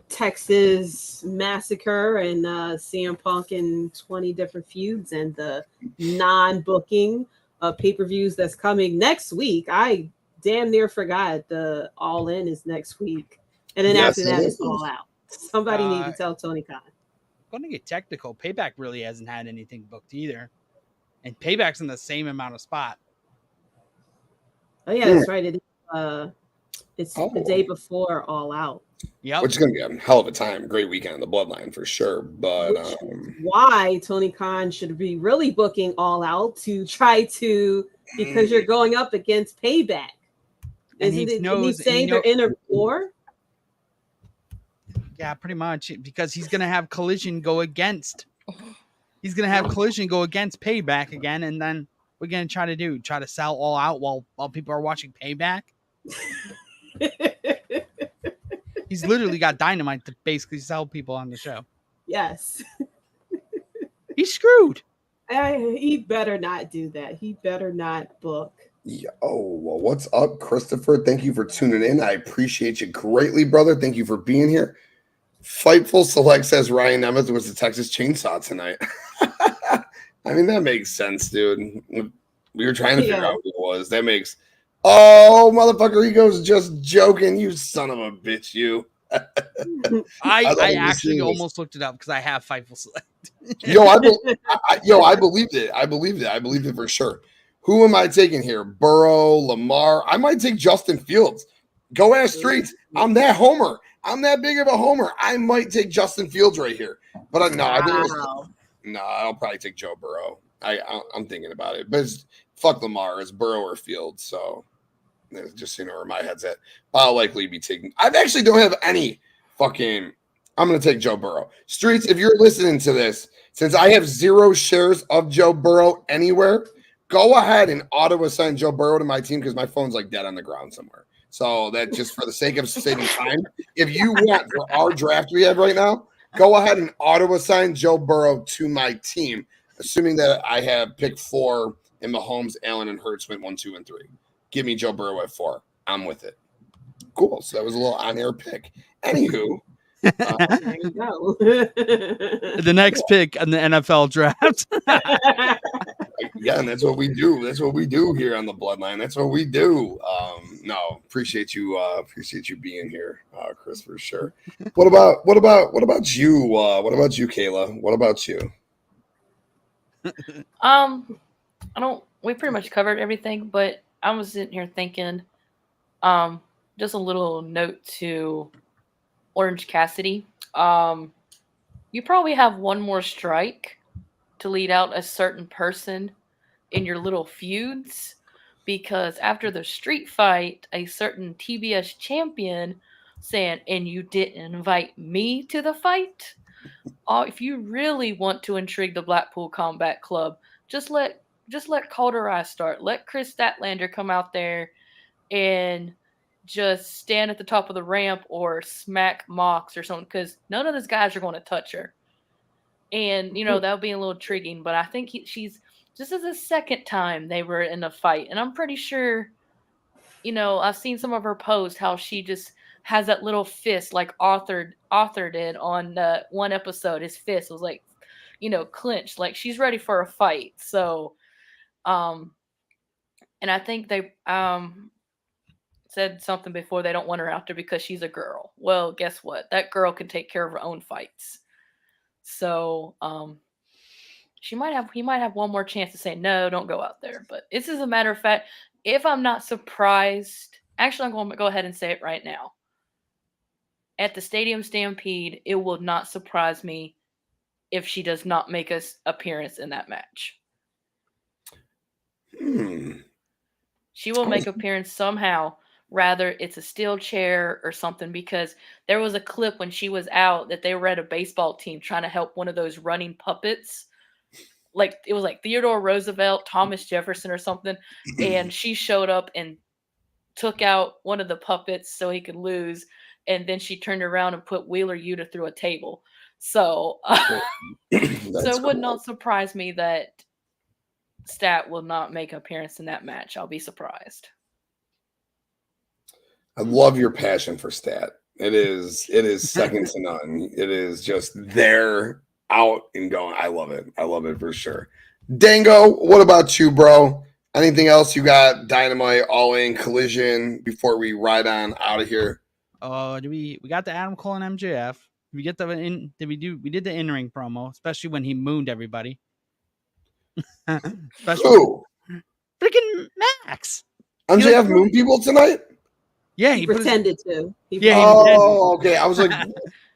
Texas Massacre and CMPunk in 20 different feuds and the non-booking of pay-per-views that's coming next week. I damn near forgot the Allin is next week. And then after that, it's All Out. Somebody need to tell Tony Khan. Going to get technical. Payback really hasn't had anything booked either. And Payback's in the same amount of spot. Oh, yeah, that's right. It's the day before All Out. Yeah, which is going to be a hell of a time. Great weekend on the Bloodline for sure. But why Tony Khan should be really booking All Out to try to, because you're going up against Payback. Isn't he saying they're in a war? Yeah, pretty much, because he's going to have Collision go against. He's going to have Collision go against Payback again, and then we're going to try to sell All Out while people are watching Payback. He's literally got Dynamite to basically sell people on the show. Yes. He's screwed. He better not do that. He better not book. Yeah. Oh, well, what's up, Christopher? Thank you for tuning in. I appreciate you greatly, brother. Thank you for being here. Fightful Select says Ryan Emmett was the Texas Chainsaw tonight. I mean, that makes sense, dude. We were trying to figure out who it was. That makes... Oh, motherfucker, he goes just joking. You son of a bitch, you. I actually almost looked it up because I have Fightful Select. I believed it. I believed it for sure. Who am I taking here? Burrow, Lamar. I might take Justin Fields. Go ask Streets. I'm that homer. I'm that big of a homer. I might take Justin Fields right here. But I'll probably take Joe Burrow. I'm thinking about it. But fuck Lamar. It's Burrow or Fields. So just so you know where my head's at. I'll likely be taking. I actually don't have any fucking. I'm going to take Joe Burrow. Streets, if you're listening to this, since I have 0 shares of Joe Burrow anywhere, go ahead and auto-assign Joe Burrow to my team because my phone's like dead on the ground somewhere. So that just for the sake of saving time, if you want for our draft we have right now, go ahead and auto-assign Joe Burrow to my team, assuming that I have pick 4 and Mahomes, Allin, and Hurts went 1, 2, and 3. Give me Joe Burrow at 4. I'm with it. Cool. So that was a little on-air pick. Anywho. There you go. The next pick in the NFL draft. Again, that's what we do. That's what we do here on the Bloodline. That's what we do. Appreciate you being here, Chris, for sure. What about you? What about you, Kayla? What about you? We pretty much covered everything, but I was sitting here thinking, just a little note to OrangeCassidy. You probably have one more strike to lead out a certain person in your little feuds, because after the street fight, a certain TBS champion saying, "And you didn't invite me to the fight." If you really want to intrigue the Blackpool Combat Club, just let Cauterize start. Let Chris Statlander come out there and just stand at the top of the ramp or smack Mox or something, because none of those guys are going to touch her. And, that would be a little intriguing, but I think she's just as the second time they were in a fight. And I'm pretty sure, I've seen some of her posts, how she just has that little fist like Arthur did on one episode. His fist was like, clenched, like she's ready for a fight. So, and I think they said something before, they don't want her out there because she's a girl. Well, guess what? That girl can take care of her own fights. So he might have one more chance to say, no, don't go out there. But this is a matter of fact, if I'm not surprised, actually, I'm going to go ahead and say it right now. At the Stadium Stampede, it will not surprise me if she does not make an appearance in that match. She will make an appearance somehow. Rather, it's a steel chair or something, because there was a clip when she was out that they were at a baseball team trying to help one of those running puppets. Like, it was like Theodore Roosevelt, Thomas Jefferson or something. And she showed up and took out one of the puppets so he could lose. And then she turned around and put Wheeler Yuta through a table. So, so it would not surprise me that Stat will not make an appearance in that match. I'll be surprised. I love your passion for Stat. It is second to none. It is just there, out and going. I love it. I love it for sure. Dango, what about you, bro? Anything else you got? Dynamite, All In, Collision before we ride on out of here? We got the Adam Cole and MJF. We did the in-ring promo, especially when he mooned everybody. Who? Freaking Max. MJF mooned people tonight? Yeah, he pretended to. Okay. I was like,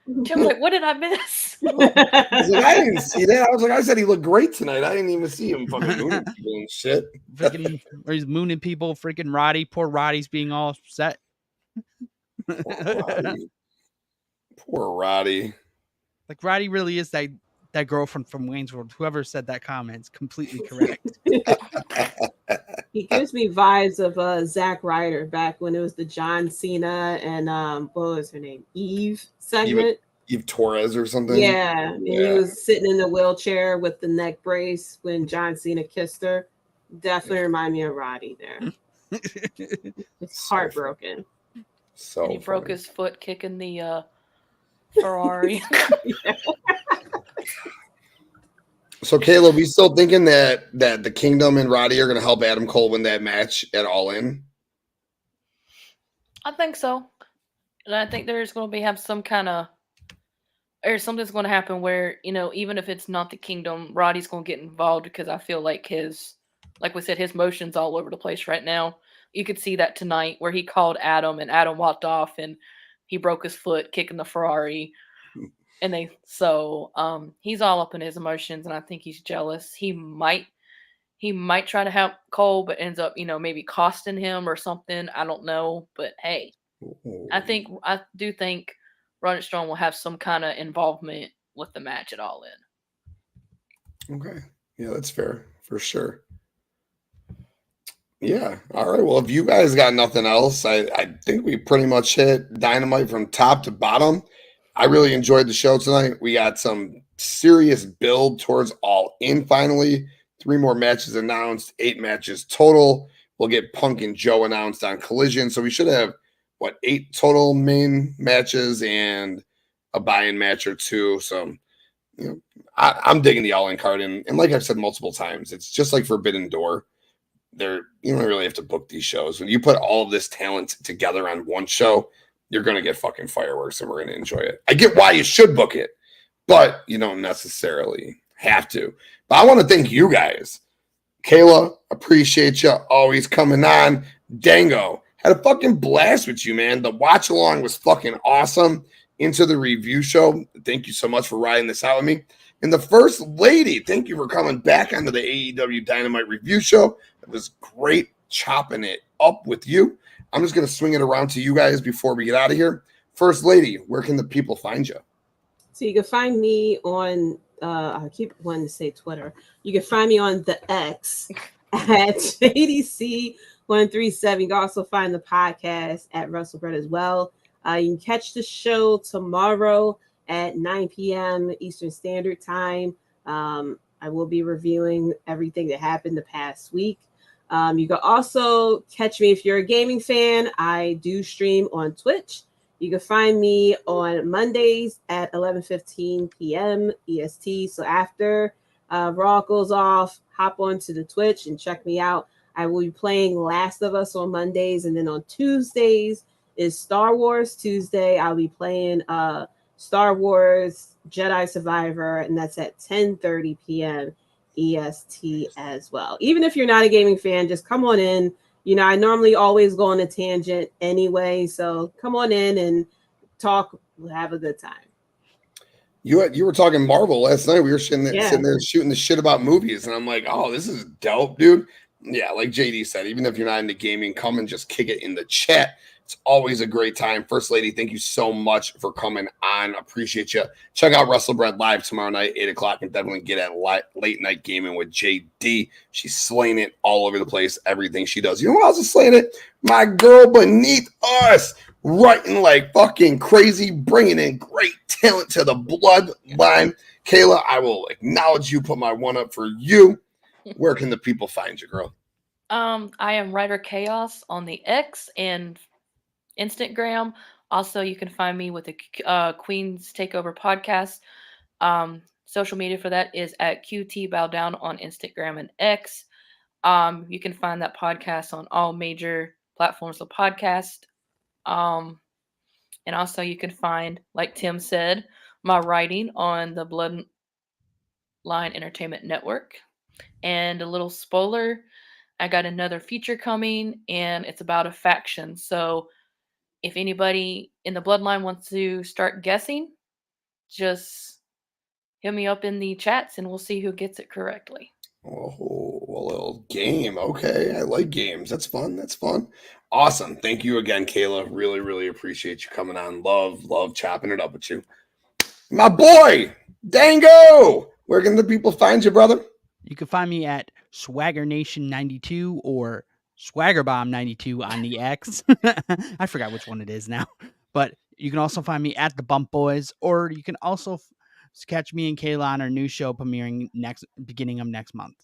what did I miss? I didn't see that. I said he looked great tonight. I didn't even see him fucking mooning people and shit. Freaking, or he's mooning people. Freaking Roddy. Poor Roddy's being all upset. Poor Roddy. Like Roddy really is that girlfriend from Wayne's World. Whoever said that comment is completely correct. He gives me vibes of Zack Ryder back when it was the John Cena and what was her name? Eve segment. Eve Torres or something. Yeah. And he was sitting in the wheelchair with the neck brace when John Cena kissed her. Definitely remind me of Roddy there. It's heartbroken. And he broke his foot kicking the Ferrari. So, Kayla, we still thinking that the Kingdom and Roddy are going to help Adam Cole win that match at All In? I think so. And I think there's going to have some kind of, or something's going to happen where, even if it's not the Kingdom, Roddy's going to get involved because I feel like like we said, his motion's all over the place right now. You could see that tonight where he called Adam and Adam walked off and he broke his foot kicking the Ferrari. And he's all up in his emotions, and I think he's jealous. He might try to help Cole, but ends up, maybe costing him or something. I don't know, but hey, I do think Roderick Strong will have some kind of involvement with the match at All In. Okay, yeah, that's fair for sure. Yeah, all right. Well, if you guys got nothing else, I think we pretty much hit Dynamite from top to bottom. I really enjoyed the show tonight. We got some serious build towards All In finally. 3 more matches announced, 8 matches total. We'll get Punk and Joe announced on Collision. So we should have, 8 total main matches and a buy-in match or 2. So, I'm digging the All In card. And like I've said multiple times, it's just like Forbidden Door. You don't really have to book these shows. When you put all of this talent together on one show, you're going to get fucking fireworks and we're going to enjoy it. I get why you should book it, but you don't necessarily have to. But I want to thank you guys. Kayla, appreciate you always coming on. Dango, had a fucking blast with you, man. The watch along was fucking awesome. Into the review show. Thank you so much for riding this out with me. And the First Lady, thank you for coming back onto the AEW Dynamite review show. It was great chopping it up with you. I'm just going to swing it around to you guys before we get out of here. First Lady, where can the people find you? So you can find me on, I keep wanting to say Twitter. You can find me on the X at JDC137. You can also find the podcast at WrestleBread as well. You can catch the show tomorrow at 9 p.m. Eastern Standard Time. I will be reviewing everything that happened the past week. You can also catch me if you're a gaming fan. I do stream on Twitch. You can find me on Mondays at 11:15 p.m. EST. So after Raw goes off, hop onto the Twitch and check me out. I will be playing Last of Us on Mondays, and then on Tuesdays is Star Wars Tuesday. I'll be playing Star Wars Jedi Survivor, and that's at 10:30 p.m. EST as well. Even if you're not a gaming fan, just come on in. I normally always go on a tangent anyway, so come on in and talk. We'll have a good time. You were talking Marvel last night. We were sitting there shooting the shit about movies, and I'm like, oh, this is dope, dude. Yeah, like Jaydee said, even if you're not into gaming, come and just kick it in the chat. It's always a great time. First Lady, thank you so much for coming on. Appreciate you. Check out WrestleBread Live tomorrow night, 8 o'clock, and definitely get at late night gaming with Jaydee. She's slaying it all over the place, everything she does. You know what else is slaying it? My girl beneath us, writing like fucking crazy, bringing in great talent to the bloodline. Kayla, I will acknowledge you, put my one up for you. Where can the people find you, girl? I am Writer Chaos on the X and Instagram. Also, you can find me with the Queen's Takeover podcast. Social media for that is at QT Bow Down on Instagram and X. You can find that podcast on all major platforms of podcast. And also you can find, like Tim said, my writing on the Bloodline Entertainment Network. And a little spoiler, I got another feature coming, and it's about a faction. So if anybody in the Bloodline wants to start guessing, just hit me up in the chats and we'll see who gets it correctly. Oh, a little game. Okay, I like games. That's fun. That's fun. Awesome. Thank you again, Kayla. Really, really appreciate you coming on. Love chopping it up with you. My boy, Dango. Where can the people find you, brother? You can find me at SwaggerNation92 or SwaggerBomb92 on the X. I forgot which one it is now. But you can also find me at the Bump Boys, or you can also catch me and Kayla on our new show premiering beginning of next month.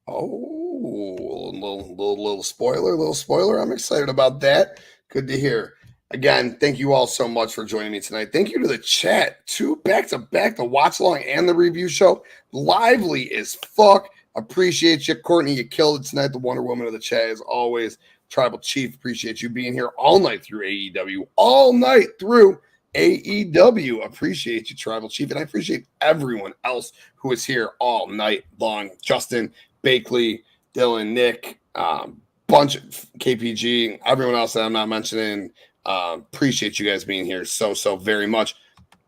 Oh, little spoiler. I'm excited about that. Good to hear. Again, thank you all so much for joining me tonight. Thank you to the chat, too, back-to-back, the watch-along and the review show. Lively as fuck. Appreciate you, Courtney. You killed it tonight. The Wonder Woman of the chat, as always. Tribal Chief, appreciate you being here all night through AEW. All night through AEW. Appreciate you, Tribal Chief. And I appreciate everyone else who is here all night long. Justin, Bakley, Dylan, Nick, bunch of KPG, everyone else that I'm not mentioning. Appreciate you guys being here so very much.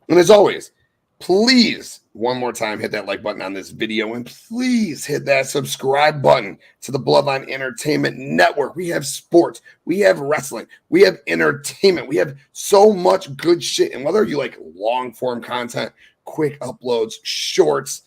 And as always, please, one more time, hit that like button on this video, and please hit that subscribe button to the Bloodline Entertainment Network. We have sports, we have wrestling, we have entertainment, we have so much good shit. And whether you like long form content, quick uploads, shorts,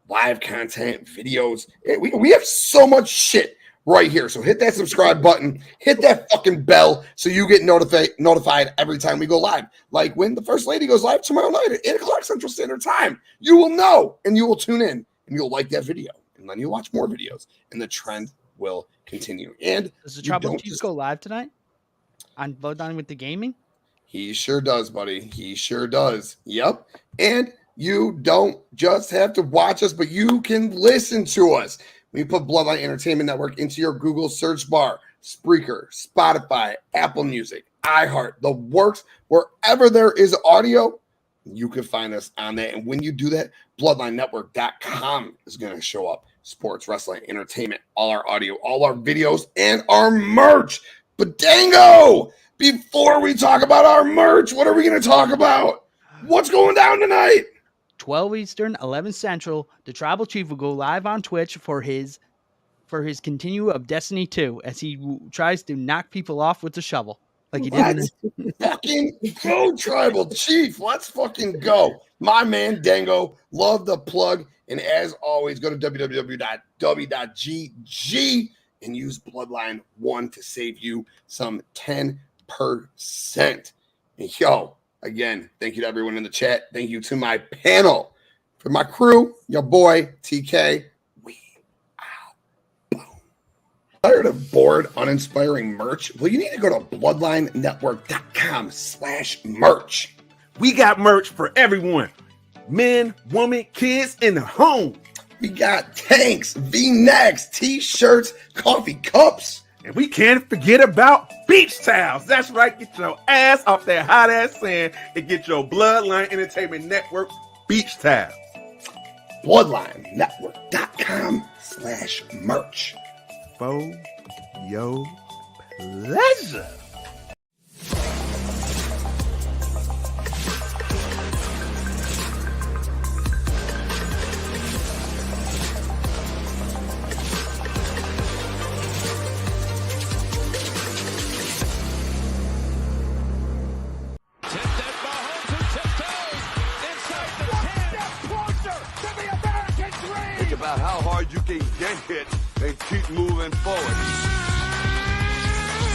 live content, videos, we have so much shit right here. So hit that subscribe button, hit that fucking bell so you get notified every time we go live. Like when the First Lady goes live tomorrow night at 8 o'clock Central Standard Time, you will know and you will tune in and you'll like that video. And then you'll watch more videos and the trend will continue. And does the Tribal Chief go live tonight on Bloodline with the Gaming? He sure does, buddy. He sure does. Yep. And you don't just have to watch us, but you can listen to us. When you put Bloodline Entertainment Network into your Google search bar, Spreaker, Spotify, Apple Music, iHeart, the works, wherever there is audio, you can find us on that. And when you do that, BloodlineNetwork.com is going to show up. Sports, wrestling, entertainment, all our audio, all our videos, and our merch. But Dango, before we talk about our merch, what are we going to talk about? What's going down tonight? 12 Eastern, 11 Central, the Tribal Chief will go live on Twitch for his continue of Destiny 2 as he tries to knock people off with the shovel. Like he did. Let's fucking go, Tribal Chief. Let's fucking go. My man, Dango, love the plug. And as always, go to www.w.gg and use Bloodline 1 to save you some 10%. And yo, again, thank you to everyone in the chat. Thank you to my panel. For my crew, your boy, TK, we out. Boom. Tired of bored, uninspiring merch? Well, you need to go to bloodlinenetwork.com/merch. We got merch for everyone. Men, women, kids, in the home. We got tanks, V-necks, T-shirts, coffee cups. And we can't forget about beach towels. That's right. Get your ass off that hot ass sand and get your Bloodline Entertainment Network beach towels. BloodlineNetwork.com/merch. For your pleasure. About how hard you can get hit and keep moving forward.